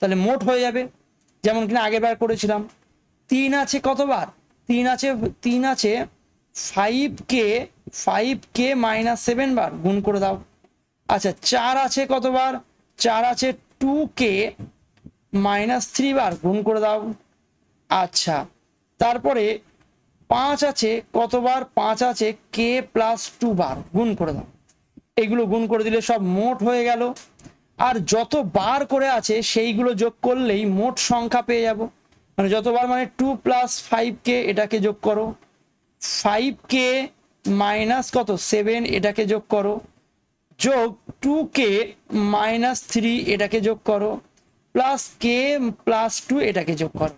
তাহলে মোট হয়ে যাবে। যেমন কিনা আগের বার করেছিলাম। 3 আছে কতবার? 3 আছে 5k - 7 বার, গুণ করে দাও। আচ্ছা 4 আছে কতবার? 4 আছে 2k - 3 বার, গুণ করে দাও। আচ্ছা তারপরে 5 আছে কতবার? 5 আছে k + 2 বার, গুণ করে দাও। এগুলো গুণ করে দিলে সব মোট হয়ে গেল। আর যত বার করে আছে সেইগুলো যোগ করলেই মোট সংখ্যা পেয়ে যাব। মানে যতবার মানে 2 + 5k এটাকে যোগ করো, 5k - কত 7 এটাকে যোগ করো, যোগ 2k - 3 এটাকে যোগ করো, প্লাস k + 2 এটাকে যোগ করো,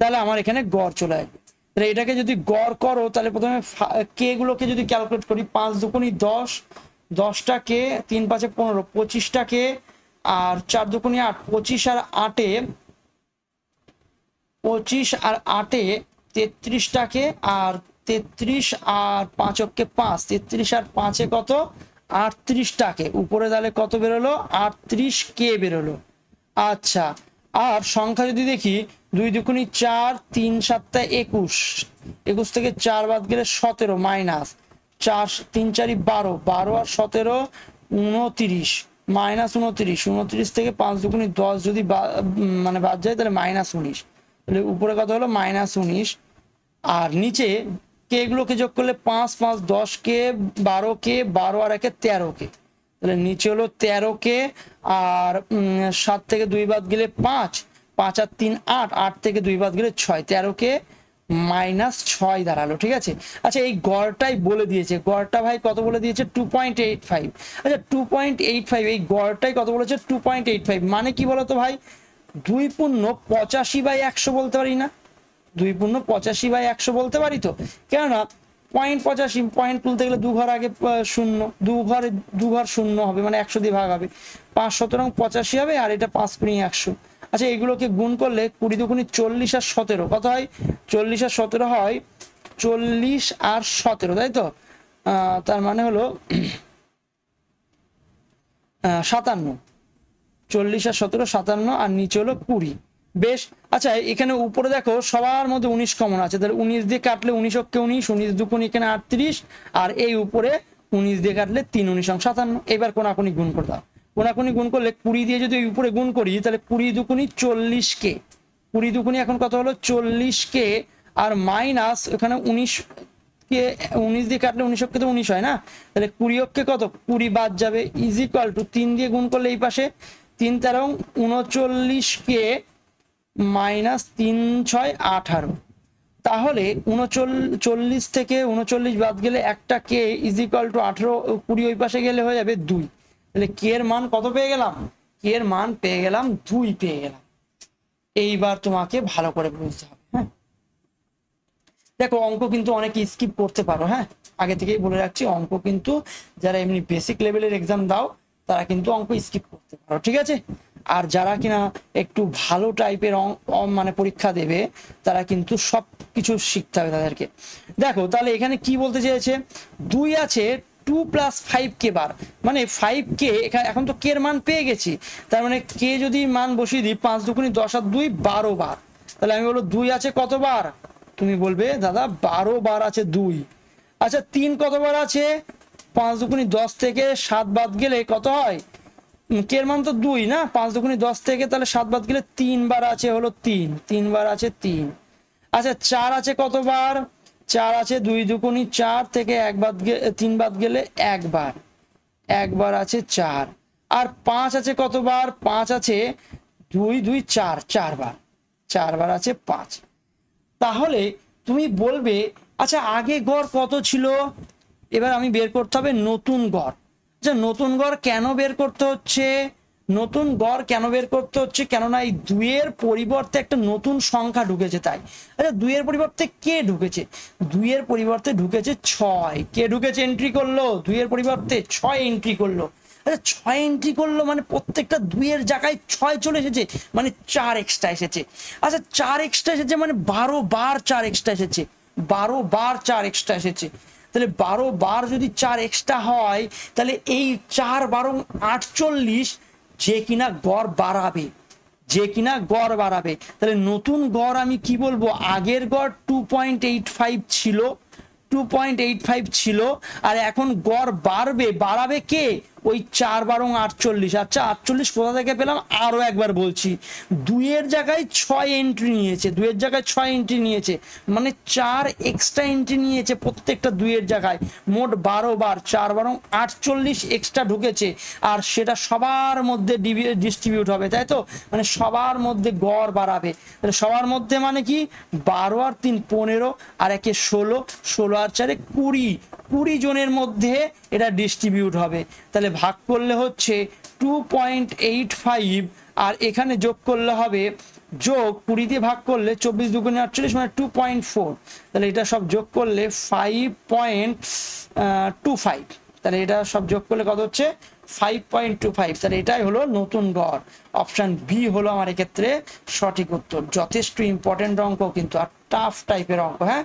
তাহলে আমার এখানে গড় চলে আসবে। তাহলে এটাকে যদি গড় করো তাহলে প্রথমে k গুলোকে যদি ক্যালকুলেট করি, 5 দুগুণি 10, 10টা k, 3 5 15, 25টা k, আর 4 দুগুণি 8, 25 আর 8-এ 33টা k, আর 33 আর 5 কে 5, 33 আর 5-এ কত 38টা k, উপরে তাহলে কত বেরোলো? 38k বেরোলো। আচ্ছা, আর সংখ্যা যদি দেখি 2 দুগুণি 4, 3 7 21, 21 থেকে 4 বাদ গেলে 17 মাইনাস 4, 3 4 12, 12 আর 17 29, মাইনাস 29, 29 থেকে 5 দুগুণি 10 যদি মানে বাদ যায় তাহলে -19, তাহলে উপরে কত হলো? -19। আর নিচে কে গুলোকে যোগ করলে 5 5 10k, 12k, 12 আর 1 13k, তাহলে নিচে হলো 13k, আর 7 থেকে 2 বাদ গেলে 5, 5 আর 3 8, 8 থেকে 2 বাদ গেলে 6, 13k -6 দাঁড়ালো, ঠিক আছে? আচ্ছা এই গড়টাই বলে দিয়েছে, গড়টা ভাই কত বলে দিয়েছে? 2.85। আচ্ছা 2.85, এই গড়টাই কত বলেছে? 2.85, মানে কি বলতো ভাই? 2 পূর্ণ 85/100 বলতে পারি না? 2 পূর্ণ 85/100 বলতে পারি তো, কেননা 0.85 পয়েন্ট তুলতে গেলে 2 ঘর আগে শূন্য, 2 ঘর শূন্য হবে, মানে 100 দিয়ে ভাগ হবে, 5 সুতরাং 85 হবে, আর এটা 5 × 100। আচ্ছা এগুলোকে গুণ করলে 20 দুগুণি 40 আর 17 কত হয়? 40 আর 17 হয় 40 আর 17, তাই তো? তার মানে হলো 57, 40 আর 17 57, আর নিচে হলো 20, বেশ। আচ্ছা এখানে উপরে দেখো সবার মধ্যে 19 কমন আছে, তাহলে 19 দিয়ে কাটলে 19 অক্ষে 19, 19 দুগুণ এখানে 38, আর এই উপরে 19 দিয়ে কাটলে 3 19 57। এবার কোনাকুনি গুণ করে দাও। কোনাকুনি গুণ করলে 20 দিয়ে যদি উপরে গুণ করি তাহলে 20 দুগুণি 40K, 20 দুগুণি এখন কত হলো 40K, আর মাইনাস ওখানে 19 কে 19 দিয়ে কাটলে 19 অক্ষে তো 19 হয় না, তাহলে 20 অক্ষে কত 20 বাদ যাবে, ইজ ইকুয়াল টু 3 দিয়ে গুণ করলে এই পাশে 3 তেরো 39K মাইনাস 3 6 18। তাহলে 39 থেকে 39 বাদ গেলে একটা কে ইজ ইকুয়াল টু 18, 20 ওই পাশে গেলে হয়ে যাবে 2। তাহলে কে এর মান কত পেয়ে গেলাম, কে এর মান পেয়ে গেলাম 2 পেয়ে গেলাম। এইবার তোমাকে ভালো করে বুঝতে হবে। হ্যাঁ দেখো অঙ্ক কিন্তু অনেকে স্কিপ করতে পারো, হ্যাঁ আগে থেকেই বলে রাখছি, অঙ্ক কিন্তু যারা এমনি বেসিক লেভেলের এক্সাম দাও তারা কিন্তু অঙ্ক স্কিপ করতে পারো, ঠিক আছে। আর যারা কিনা একটু ভালো টাইপের মানে পরীক্ষা দেবে তারা কিন্তু সব কিছু শিখতে হবে তাদেরকে। দেখো তাহলে এখানে কি বলতে চেয়েছে, 2 আছে 2 + 5K বার, মানে 5K এখন তো কে এর মান পেয়ে গেছি, তার মানে কে যদি মান বসিয়ে দিই 5 দুগুণি 10 আর 2 12 বার, তাহলে আমি বলবো 2 আছে কতবার, তুমি বলবে দাদা 12 বার আছে 2। আচ্ছা 3 কতবার আছে, 5 দুগুণি 10 থেকে 7 বাদ গেলে কত হয়, কে এর মান তো 2 না, 5 দুগুণি 10 থেকে তাহলে 7 বাদ গেলে 3 বার আছে হলো 3 বার আছে 3। আচ্ছা 4 আছে কতবার, 4 আছে 2 দুগুণি 4 থেকে 1 বাদ 3 বাদ গেলে 1 বার, 1 বার আছে 4। আর 5 আছে কতবার, 5 আছে 2 2 4 4 বার, 4 বার আছে 5। তাহলে তুমি বলবে আচ্ছা আগে গড় কত ছিল, এবার আমি বের করতে হবে নতুন গড়। আচ্ছা নতুন গড় কেন বের করতে হচ্ছে, নতুন গড় কেন বের করতে হচ্ছে, কেননা এই 2 এর পরিবর্তে একটা নতুন সংখ্যা ঢুকেছে তাই। আচ্ছা 2 এর পরিবর্তে কে ঢুকেছে, 2 এর পরিবর্তে ঢুকেছে 6, কে ঢুকেছে এন্ট্রি করলো 2 এর পরিবর্তে 6 এন্ট্রি করলো। আচ্ছা 6 এন্ট্রি করলো মানে প্রত্যেকটা 2 এর জায়গায় 6 চলে এসেছে, মানে 4 এক্সট্রা এসেছে। আচ্ছা 4 এক্সট্রা এসেছে মানে 12 বার 4 এক্সট্রা এসেছে, 12 বার 4 এক্সট্রা এসেছে। তাহলে 12 বার যদি 4 এক্সট্রা হয় তাহলে এই 4 12 48 যে কিনা গড় বাড়াবে, যে কিনা গড় বাড়াবে। তাহলে নতুন গড় আমি কি বলবো, আগের গড় 2.85 ছিল, 2.85 ছিল, আর এখন গড় বাড়াবে কে, ওই 4 12 48। আচ্ছা 48 কোথা থেকে পেলাম, আরো একবার বলছি, 2 এর জায়গায় 6 এন্ট্রি নিয়েছে, 2 এর জায়গায় 6 এন্ট্রি নিয়েছে, মানে 4 এক্সট্রা এন্ট্রি নিয়েছে প্রত্যেকটা 2 এর জায়গায়, মোট 12 বার, 4 12 48 এক্সট্রা ঢুকেছে, আর সেটা সবার মধ্যে ডিস্ট্রিবিউট হবে, তাই তো, মানে সবার মধ্যে গড় বাড়াবে। তাহলে সবার মধ্যে মানে কি, 12 আর 3 15, আর একে 16, 16 আর 4 20 জনের মধ্যে এটা ডিস্ট্রিবিউট হবে। তাহলে ভাগ করলে হচ্ছে 2.85, আর এখানে যোগ করলে হবে, যোগ 20 দিয়ে ভাগ করলে 24 দুগুণে 48 মানে 2.4, তাহলে এটা সব যোগ করলে 5.25, তাহলে এটা সব যোগ করলে কত হচ্ছে 5.25। তাহলে এটাই হলো নতুন গড়। অপশন বি হলো আমার এক্ষেত্রে সঠিক উত্তর। যথেষ্ট ইম্পর্টেন্ট অঙ্ক কিন্তু, আর টাফ টাইপের অঙ্ক। হ্যাঁ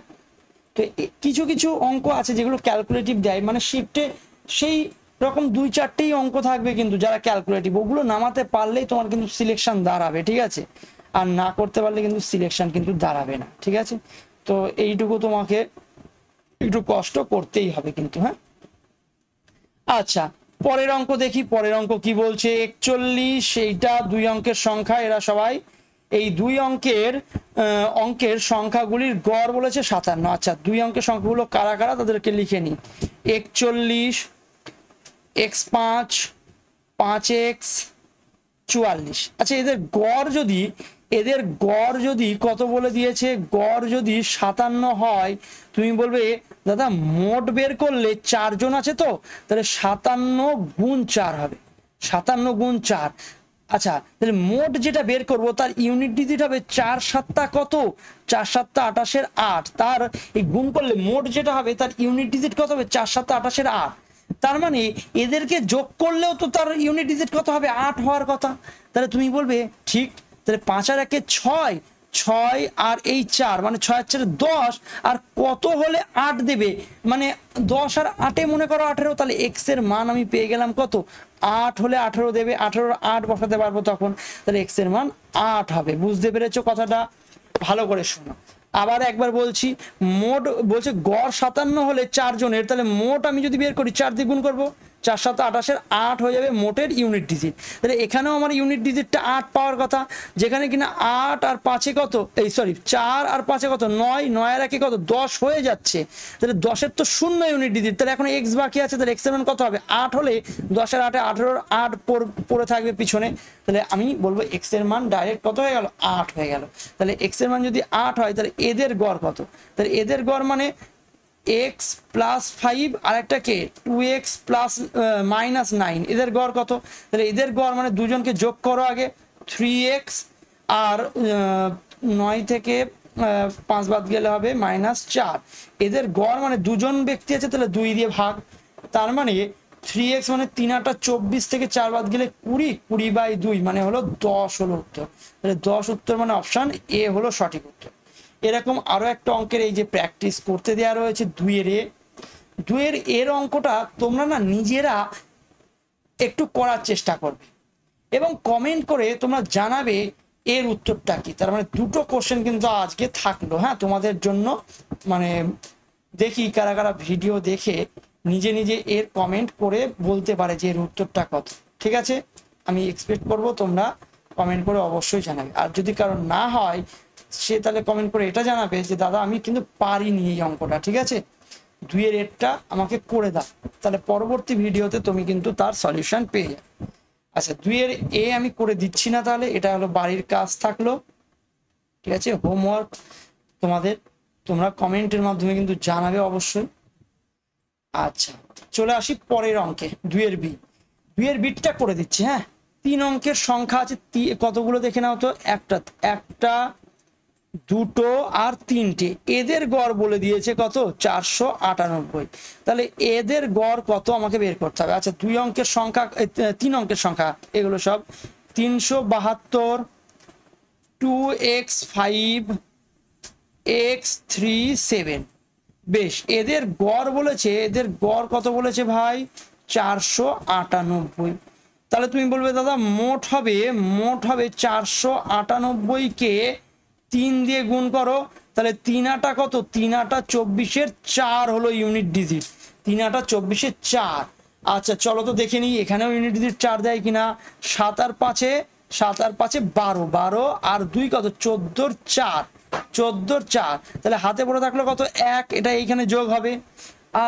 তো কিছু কিছু অঙ্ক আছে যেগুলো ক্যালকুলেটিভ দেয়, মানে শিফটে সেই রকম 2-4টেই অঙ্ক থাকবে কিন্তু যারা ক্যালকুলেটিভ, ওগুলো নামাতে পারলেই তোমার কিন্তু সিলেকশন দাঁড়াবে, ঠিক আছে, আর না করতে পারলে কিন্তু সিলেকশন কিন্তু দাঁড়াবে না, ঠিক আছে। তো এইটুকু তোমাকে একটু কষ্ট করতেই হবে কিন্তু। হ্যাঁ আচ্ছা পরের অঙ্ক দেখি, পরের অঙ্ক কি বলছে, 41, এইটা 2 অঙ্কের সংখ্যা, এরা সবাই এই 2 অঙ্কের সংখ্যাগুলির গড় বলেছে 57। আচ্ছা 2 অঙ্কের সংখ্যাগুলো কারা কারা তাদেরকে লিখে নি, 41, x5, 5x, 44। আচ্ছা এদের গড় যদি কত বলে দিয়েছে, গড় যদি 57 হয়, তুমি বলবে দাদা মোট বের করলে 4 জন আছে তো, তাহলে 57 গুণ 4 হবে, 57 গুণ 4। আচ্ছা তাহলে মোট যেটা বের করব তার ইউনিট ডিজিট হবে 4 7 কত, 4 7 28 8, তার এই গুণ করলে মোট যেটা হবে তার ইউনিট ডিজিট কত হবে, 4 7 28 8। তার মানে এদেরকে যোগ করলেও তো তার ইউনিট ডিজিট কত হবে, 8 হওয়ার কথা। তাহলে তুমি বলবে ঠিক, তাহলে 5 আর 1 6, 6 আর এই 4 মানে 6 আর 4 10, আর কত হলে 8 দেবে, মানে 10 আর 8 মনে করো 18, তাহলে x এর মান আমি পেয়ে গেলাম কত, 8 হলে 18 দেবে, 18 8 বসাতে পারবো তখন, তাহলে x এর মান 8 হবে। বুঝতে পেরেছো কথাটা? ভালো করে শোনো, আবার একবার বলছি, মোট বলছে গড় 57 হলে 4 জনের, তাহলে মোট আমি যদি বের করি 4 দিয়ে গুণ করবো, 4 7 28 8 হয়ে যাবে মোটের ইউনিট ডিজিট। তাহলে এখানেও আমার ইউনিট ডিজিটটা 8 পাওয়ার কথা, যেখানে কিনা 8 আর 5 কত, এই সরি 4 আর 5 কত 9, 9 আর 1 কত 10 হয়ে যাচ্ছে, তাহলে 10 এর তো 0 ইউনিট ডিজিট, তাহলে এখন x বাকি আছে, তাহলে x এর মান কত হবে, 8 হলে 10 আর 8 18 8 পড়ে থাকবে পিছনে, তাহলে আমি বলবো x এর মান ডাইরেক্ট কত হয়ে গেল, 8 হয়ে গেল। তাহলে x এর মান যদি 8 হয়, তাহলে এদের গড় কত, তাহলে এদের গড় মানে x প্লাস 5 আর একটা কে 2x প্লাস -9, এদের গড় কত, তাহলে এদের গড় মানে দুজনকে যোগ করো আগে, 3x আর 9 থেকে 5 বাদ গেলে হবে -4, এদের গড় মানে দুজন ব্যক্তি আছে, তাহলে 2 দিয়ে ভাগ, তার মানে 3x মানে 3 8 24 থেকে 4 বাদ গেলে 20, 20/2 মানে হলো 10 হলো উত্তর, তাহলে 10 উত্তর মানে অপশন এ হলো সঠিক উত্তর। এরকম আরো একটা অঙ্কের এই যে প্র্যাকটিস করতে দেওয়া রয়েছে 2 এর অঙ্কটা তোমরা না নিজেরা একটু করার চেষ্টা করবে এবং কমেন্ট করে তোমরা জানাবে এর উত্তরটা কি। তার মানে দুটো কোশ্চেন কিন্তু আজকে থাকলো, হ্যাঁ তোমাদের জন্য, মানে দেখি কারা কারা ভিডিও দেখে নিজে নিজে এর কমেন্ট করে বলতে পারে যে এর উত্তরটা কত। ঠিক আছে, আমি এক্সপেক্ট করব তোমরা কমেন্ট করে অবশ্যই জানাবে, আর যদি কারণ না হয় সে তাহলে কমেন্ট করে এটা জানাবে যে দাদা আমি কিন্তু পারিনি এই অঙ্কটা, ঠিক আছে 2 এর এরটা আমাকে করে দাও, তাহলে পরবর্তী ভিডিওতে তুমি কিন্তু তার সলিউশন পেয়ে যাবে। আচ্ছা 2 এর এ আমি করে দিচ্ছি না, তাহলে এটা হলো বাড়ির কাজ থাকলো, ঠিক আছে হোমওয়ার্ক তোমাদের, তোমরা কমেন্টের মাধ্যমে কিন্তু জানাবে অবশ্যই। আচ্ছা চলে আসি পরের অঙ্কে 2 এর বি, 2 এর বিটটা করে দিচ্ছি। হ্যাঁ 3 অঙ্কের সংখ্যা আছে, কতগুলো দেখে নাও তো, একটা দুটো আর 3টে, এদের গড় বলে দিয়েছে কত 498, তাহলে এদের গড় কত আমাকে বের করতে হবে। আচ্ছা 2 অঙ্কের সংখ্যা 3 অঙ্কের সংখ্যা এগুলো সব 372 2x5 x3 7, বেশ এদের গড় বলেছে, এদের গড় কত বলেছে ভাই 498, তাহলে তুমি বলবে দাদা মোট হবে 498 কে 3 দিয়ে গুণ করো, তাহলে 3 8 কত 3 8 24 4 হলো ইউনিট ডিজিট, 3 8 24 4। আচ্ছা চলো তো দেখে নিই এখানেও ইউনিট ডিজিট 4 দেয় কিনা, 7 আর 5 12, 12 আর 2 কত 14 4, 14 4, তাহলে হাতে পড়ে থাকলো কত 1, এটা এইখানে যোগ হবে।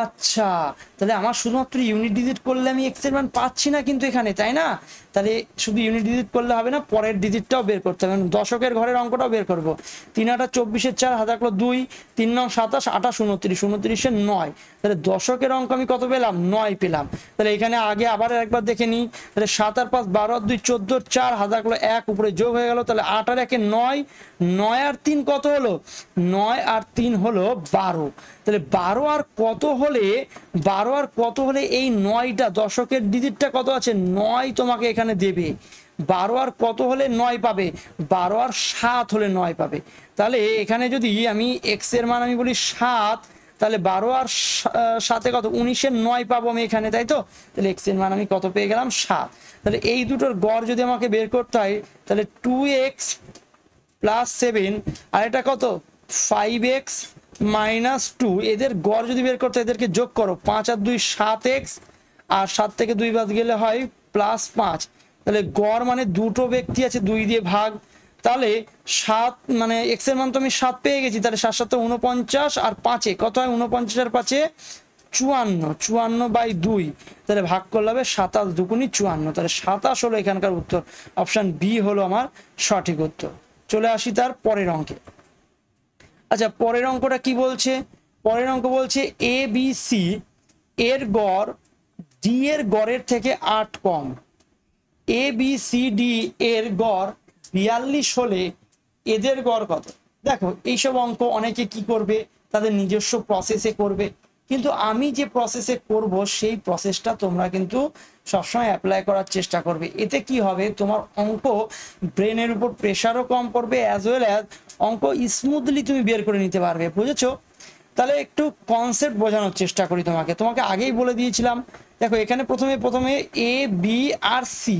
আচ্ছা তাহলে আমার শুধুমাত্র ইউনিট ডিজিট করলে আমি এক্স এর মান পাচ্ছি না কিন্তু এখানে, তাই না, তাহলে শুধু ইউনিট ডিজিট করলে হবে না, পরের ডিজিটটাও বের করতে হবে, দশকের ঘরের অঙ্কটাও বের করবো। 3 8 24 4 হাতে থাকলো 2, 3 9 27 28 29, 29 9, তাহলে দশকের অঙ্ক আমি কত পেলাম 9 পেলাম। তাহলে এখানে আগে আবার একবার দেখে নিই, তাহলে 7 আর 5 12 আর 2 14 4 হাতে থাকলো 1, উপরে যোগ হয়ে গেল, তাহলে 8 আর 1 9, 9 আর 3 কত হলো 9 আর 3 হলো 12, তাহলে 12 আর কত হলে এই 9টা দশকের ডিজিটটা কত আছে 9 তোমাকে এখানে দেবে, 12 আর কত হলে 9 পাবে, 12 আর 7 হলে 9 পাবে। তাহলে এখানে যদি আমি এক্স এর মান আমি বলি 7, তাহলে 12 আর 7 কত 19 এর 9 পাবো আমি এখানে, তাই তো, তাহলে এক্স এর মান আমি কত পেয়ে গেলাম 7। তাহলে এই দুটোর গড় যদি আমাকে বের করতে হয়, তাহলে 2x প্লাস 7 আর এটা কত 5x -2, এদের গড় যদি বের করতে এদেরকে যোগ করো, 5 আর 2 7x, আর 7 থেকে 2 বাদ গেলে হয় +5, তাহলে গড় মানে দুটো ব্যক্তি আছে 2 দিয়ে ভাগ, তাহলে 7 মানে x এর মান তো আমি 7 পেয়ে গেছি, তাহলে 7 7 49 আর 5 কত হয় 49 আর 5 54, 54/2, তাহলে ভাগ করলে হবে 27 দুগুণী 54, তাহলে 27 হলো এখানকার উত্তর, অপশন বি হলো আমার সঠিক উত্তর। চলে আসি তার পরের অঙ্কে। আচ্ছা পরের অঙ্কটা কি বলছে, পরের অঙ্ক বলছে এ বি সি এর গড় ডি এর গড়ের থেকে 8 কম, এ বি সি ডি এর গড় 42 হলে এদের গড় কত। দেখো এইসব অঙ্ক অনেকে কি করবে তাদের নিজস্ব প্রসেসে করবে, কিন্তু আমি যে প্রসেসে করব সেই প্রসেসটা তোমরা কিন্তু সবসময় অ্যাপ্লাই করার চেষ্টা করবে। এতে কি হবে, তোমার অঙ্ক ব্রেনের উপর প্রেশারও কম পড়বে, অ্যাজ ওয়েল অ্যাজ অঙ্ক স্মুথলি তুমি বের করে নিতে পারবে। বুঝেছো? তাহলে একটু কনসেপ্ট বোঝানোর চেষ্টা করি তোমাকে আগেই বলে দিয়েছিলাম। দেখো এখানে প্রথমে A B R C,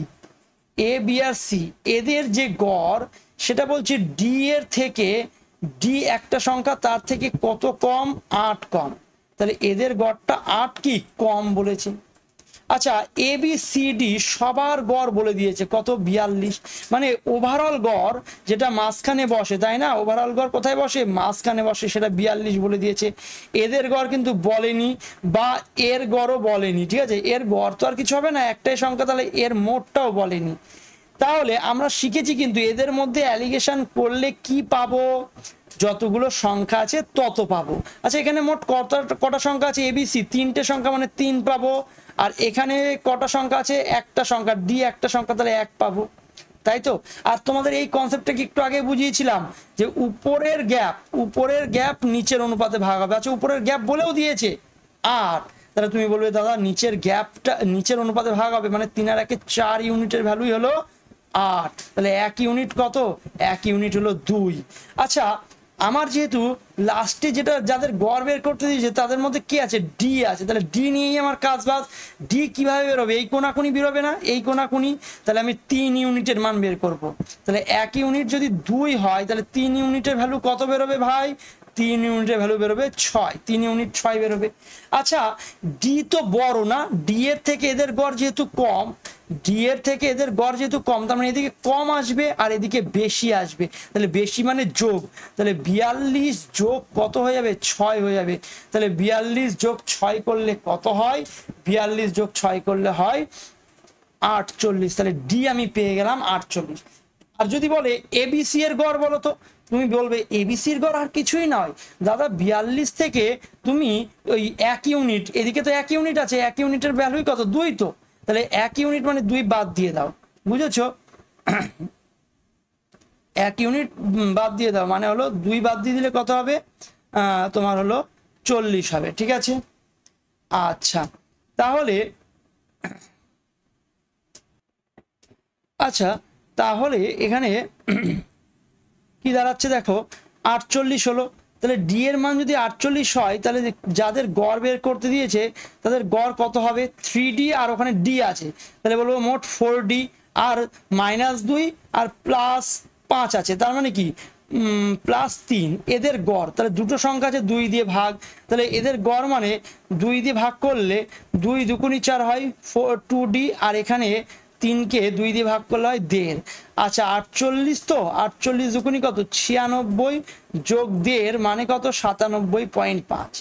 A B R C এদের যে গড় সেটা বলছে ডি এর থেকে, ডি একটা সংখ্যা তার থেকে কত কম, 8 কম। তাহলে এদের গড়টা 8 কি কম বলেছে। আচ্ছা এ বি সি ডি সবার গড় বলে দিয়েছে কত, 42। মানে ওভারঅল গড় যেটা মাঝখানে বসে, তাই না? ওভারঅল গড় কোথায় বসে, মাঝখানে বসে, সেটা 42 বলে দিয়েছে। এদের গড় কিন্তু বলেনি, বা এর গড়ও বলেনি, ঠিক আছে? এর গড় তো আর কিছু হবে না, একটাই সংখ্যা, তাহলে এর মোটটাও বলেনি। তাহলে আমরা শিখেছি কিন্তু এদের মধ্যে অ্যালিগেশন করলে কি পাবো, যতগুলো সংখ্যা আছে তত পাবো। আচ্ছা এখানে মোট কটা সংখ্যা আছে, এবিসি 3টে সংখ্যা মানে 3 পাবো। আর এখানে কটা সংখ্যা আছে, একটা সংখ্যা, ডি একটা সংখ্যা, তাহলে 1 পাবো, তাই তো? আর তোমাদের এই কনসেপ্টটা কি একটু আগে বুঝিয়েছিলাম যে উপরের গ্যাপ নিচের অনুপাতে ভাগ হবে। আচ্ছা উপরের গ্যাপ বলেও দিয়েছে, আর তাহলে তুমি বলবে দাদা নিচের গ্যাপটা নিচের অনুপাতে ভাগ হবে, মানে 3 আর 1 4 ইউনিটের ভ্যালুই হলো 8। তাহলে 1 ইউনিট কত, 1 ইউনিট হলো 2। আচ্ছা আমার যেহেতু লাস্টে যেটা যাদের গড় বের করতে দিয়েছে তাদের মধ্যে কি আছে, ডি আছে, তাহলে ডি নিয়েই আমার কাজ বাজ। ডি কিভাবে বেরোবে, এই কোনাকুনি বেরোবে না, এই কোনাকুনি, তাহলে আমি 3 ইউনিটের মান বের করব। তাহলে 1 ইউনিট যদি 2 হয় তাহলে 3 ইউনিটের ভ্যালু কত বেরোবে ভাই, 3 ইউনিটের ভ্যালু বেরোবে 6, 3 ইউনিট 6 বেরোবে। আচ্ছা ডি তো বড় না, ডি এর থেকে এদের গড় যেহেতু কম, ডি এর থেকে এদের গড় যেহেতু কম, তার মানে এদিকে কম আসবে আর এদিকে বেশি আসবে। তাহলে বেশি মানে যোগ, তাহলে 42 যোগ কত হয়ে যাবে, 6 হয়ে যাবে। তাহলে 42 যোগ 6 করলে কত হয়, 42 যোগ 6 করলে হয় 48। তাহলে ডি আমি পেয়ে গেলাম 48। আর যদি বলে এবিসি এর গড় বলো তো, তুমি বলবে এবিসির গড় আর কিছুই নয় দাদা, 42 থেকে তুমি ওই 1 ইউনিট, এদিকে তো 1 ইউনিট আছে, 1 ইউনিটের ভ্যালুই কত, 2 তো। তাহলে 1 ইউনিট মানে 2 বাদ দিয়ে দাও, বুঝেছো? 1 ইউনিট বাদ দিয়ে দাও মানে হলো 2 বাদ দিয়ে দিলে কত হবে, তোমার হলো 40 হবে, ঠিক আছে? আচ্ছা তাহলে এখানে কি দাঁড়াচ্ছে দেখো, 48 হলো। তাহলে ডি এর মান যদি 48 হয় তাহলে যাদের গড় বের করতে দিয়েছে তাদের গড় কত হবে, 3D আর ওখানে ডি আছে, তাহলে বলবো মোট 4D আর -2 আর +5 আছে, তার মানে কি +3 এদের গড়। তাহলে দুটো সংখ্যা আছে 2 দিয়ে ভাগ, তাহলে এদের গড় মানে 2 দিয়ে ভাগ করলে 2 দুগুণি 4 হয় 2D, আর এখানে 3কে 2 দিয়ে ভাগ করলে হয় 1.5। আচ্ছা 48 তো 48 দুগুণি কত, 96 যোগ 1.5 মানে কত, 97.5,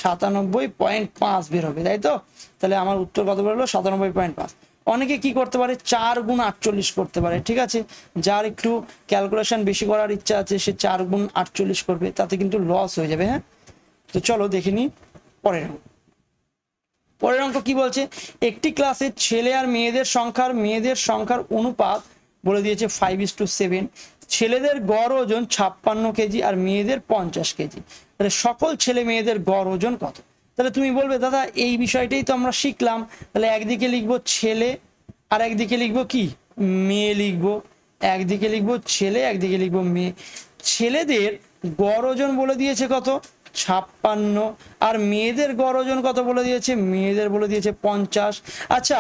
97.5 বের হবে, তাই তো? তাহলে আমার উত্তর কত বেরোলো, 97.5। অনেকে কি করতে পারে, 4 গুণ 48 করতে পারে, ঠিক আছে? যার একটু ক্যালকুলেশন বেশি করার ইচ্ছা আছে সে 4 গুণ 48 করবে, তাতে কিন্তু লস হয়ে যাবে। হ্যাঁ তো চলো দেখে নিই পরের অঙ্ক কি বলছে, একটি ক্লাসে ছেলে আর মেয়েদের সংখ্যার অনুপাত বলে দিয়েছে 5:7। ছেলেদের গড় ওজন 56 কেজি আর মেয়েদের 50 কেজি। তাহলে সকল ছেলে মেয়েদের গড় ওজন কত? তাহলে তুমি বলবে দাদা এই বিষয়টাই তো আমরা শিখলাম, তাহলে একদিকে লিখবো ছেলে আর একদিকে লিখবো কি মেয়ে, লিখবো একদিকে লিখবো ছেলে একদিকে লিখবো মেয়ে। ছেলেদের গড় ওজন বলে দিয়েছে কত, 56, আর মেয়েদের গড় ওজন কত বলে দিয়েছে, মেয়েদের বলে দিয়েছে 50। আচ্ছা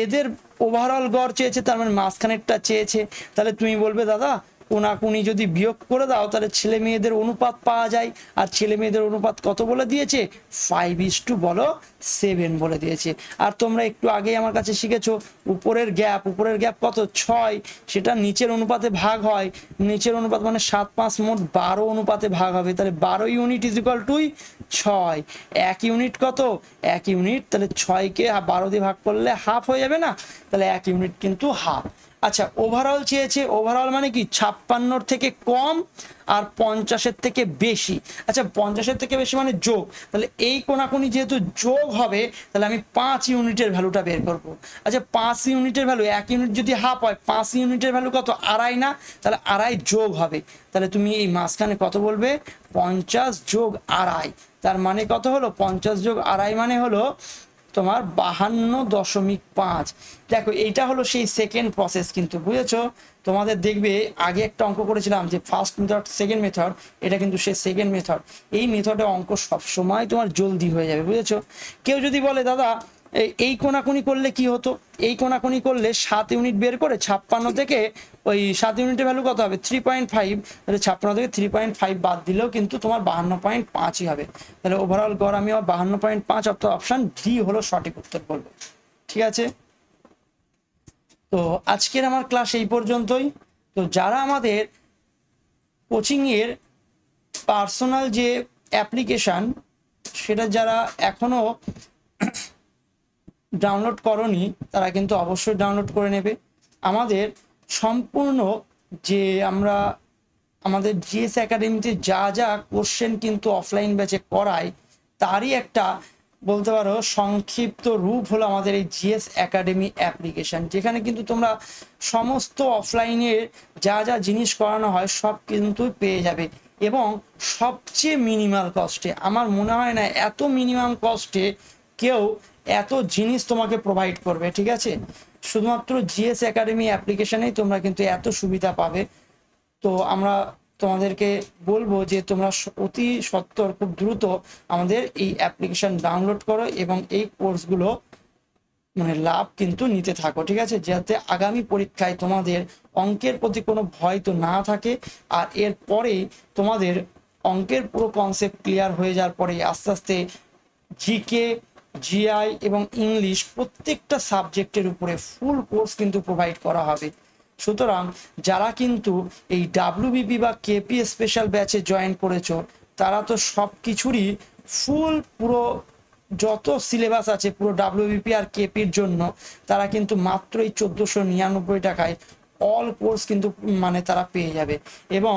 এদের ওভারঅল গড় চেয়েছে, তার মানে মাঝখানেরটা চেয়েছে। তাহলে তুমি বলবে দাদা কোনাকুনি যদি বিয়োগ করে দাও তাহলে ছেলে মেয়েদের অনুপাত পাওয়া যায়, আর ছেলে মেয়েদের অনুপাত কত বলে দিয়েছে, 5:7 বলে দিয়েছে। আর তোমরা একটু আগেই আমার কাছে শিখেছো উপরের গ্যাপ কত, 6, সেটা নিচের অনুপাতে ভাগ হয়, নিচের অনুপাত মানে 7 5 মোট 12 অনুপাতে ভাগ হবে। তাহলে 12 unit is equal to 6। 1 unit কত, 1 ইউনিট, তাহলে 6কে 12 দিয়ে ভাগ করলে হাফ হয়ে যাবে না, তাহলে 1 ইউনিট কিন্তু হাফ। আচ্ছা ওভারঅল চেয়েছে, ওভারঅল মানে কি 56 থেকে কম আর 50 থেকে বেশি। আচ্ছা 50 থেকে বেশি মানে যোগ, তাহলে এই কোনাকুনি যেহেতু যোগ হবে তাহলে আমি 5 ইউনিটের ভ্যালুটা বের করব। আচ্ছা 5 ইউনিটের ভ্যালু, 1 ইউনিট যদি হাফ হয় 5 ইউনিটের ভ্যালু কত, আড়াই না, তাহলে আড়াই যোগ হবে, তাহলে তুমি এই মাঝখানে কত বলবে 50 যোগ আড়াই, তার মানে কত হলো 50 যোগ আড়াই মানে হলো তোমার 52.5। দেখো এইটা হলো সেই সেকেন্ড প্রসেস, কিন্তু বুঝেছো, তোমাদের দেখবে আগে একটা অঙ্ক করেছিলাম যে ফার্স্ট মেথড সেকেন্ড মেথড, এটা কিন্তু সেই সেকেন্ড মেথড। এই মেথডে অঙ্ক সবসময় তোমার জলদি হয়ে যাবে, বুঝেছো। কেউ যদি বলে দাদা এই কোনাকুনি করলে কি হতো, এই কোনাকুনি করলে 7 ইউনিট বের করে 56 থেকে ওই 7 ইউনিটের ভ্যালু কত হবে 3.5, তাহলে 56 থেকে 3.5 বাদ দিলেও কিন্তু তোমার 52.5ই হবে। তাহলে ওভারঅল গড় আমি 52.5, অর্থাৎ অপশন ডি হলো সঠিক উত্তর বলবো। ঠিক আছে, তো আজকের আমার ক্লাস এই পর্যন্তই। তো যারা আমাদের কোচিংয়ের পার্সোনাল যে অ্যাপ্লিকেশান সেটা যারা এখনো ডাউনলোড করনি তারা কিন্তু অবশ্যই ডাউনলোড করে নেবে। আমাদের সম্পূর্ণ যে আমরা আমাদের জিএস একাডেমিতে যা যা কোশ্চেন কিন্তু অফলাইন ব্যাচে করাই তারই একটা বলতে পারো সংক্ষিপ্ত রূপ হলো আমাদের এই জিএস একাডেমি অ্যাপ্লিকেশন, যেখানে কিন্তু তোমরা সমস্ত অফলাইনের যা যা জিনিস করানো হয় সব কিন্তু পেয়ে যাবে, এবং সবচেয়ে মিনিমাল কস্টে। আমার মনে হয় না এত মিনিমাম কস্টে কেউ এত জিনিস তোমাকে প্রোভাইড করবে। ঠিক আছে, শুধুমাত্র জিএস একাডেমি অ্যাপ্লিকেশনেই তোমরা কিন্তু এত সুবিধা পাবে। তো আমরা তোমাদেরকে বলবো যে তোমরা অতি সত্বর খুব দ্রুত আমাদের এই অ্যাপ্লিকেশন ডাউনলোড করো এবং এই কোর্সগুলো মানে লাভ কিন্তু নিতে থাকো। ঠিক আছে, যাতে আগামী পরীক্ষায় তোমাদের অঙ্কের প্রতি কোনো ভয় তো না থাকে, আর এরপরেই তোমাদের অঙ্কের পুরো কনসেপ্ট ক্লিয়ার হয়ে যাওয়ার পরে আস্তে আস্তে জিকে, জিআই এবং ইংলিশ প্রত্যেকটা সাবজেক্টের উপরে ফুল কোর্স কিন্তু প্রোভাইড করা হবে। সুতরাং যারা কিন্তু এই ডাব্লিউবিপি বা কেপি স্পেশাল ব্যাচে জয়েন করেছো তারা তো সব কিছুরই ফুল পুরো যত সিলেবাস আছে পুরো ডাব্লিউবিপি আর কেপির জন্য তারা কিন্তু মাত্র এই 1499 টাকায় অল কোর্স কিন্তু মানে তারা পেয়ে যাবে, এবং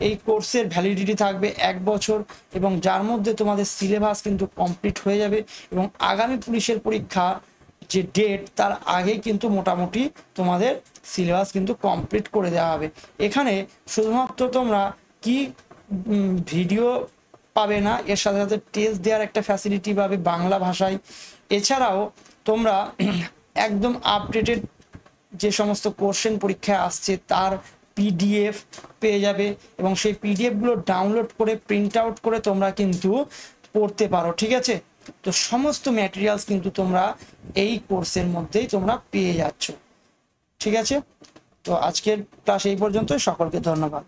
এই কোর্সের ভ্যালিডিটি থাকবে 1 বছর, এবং যার মধ্যে তোমাদের সিলেবাস কিন্তু কমপ্লিট হয়ে যাবে, এবং আগামী পুলিশের পরীক্ষা যে ডেট তার আগে কিন্তু মোটামুটি তোমাদের সিলেবাস কিন্তু কমপ্লিট করে দেওয়া হবে। এখানে শুধুমাত্র তোমরা কি ভিডিও পাবে না, এর সাথে সাথে টেস্ট দেওয়ার একটা ফ্যাসিলিটি পাবে বাংলা ভাষায়। এছাড়াও তোমরা একদম আপডেটেড যে সমস্ত কোশ্চেন পরীক্ষায় আসছে তার পিডিএফ পেয়ে যাবে, এবং সেই পিডিএফগুলো ডাউনলোড করে প্রিন্ট আউট করে তোমরা কিন্তু পড়তে পারো। ঠিক আছে, তো সমস্ত ম্যাটেরিয়ালস কিন্তু তোমরা এই কোর্সের মধ্যেই তোমরা পেয়ে যাচ্ছ। ঠিক আছে, তো আজকের ক্লাস এই পর্যন্ত, সকলকে ধন্যবাদ।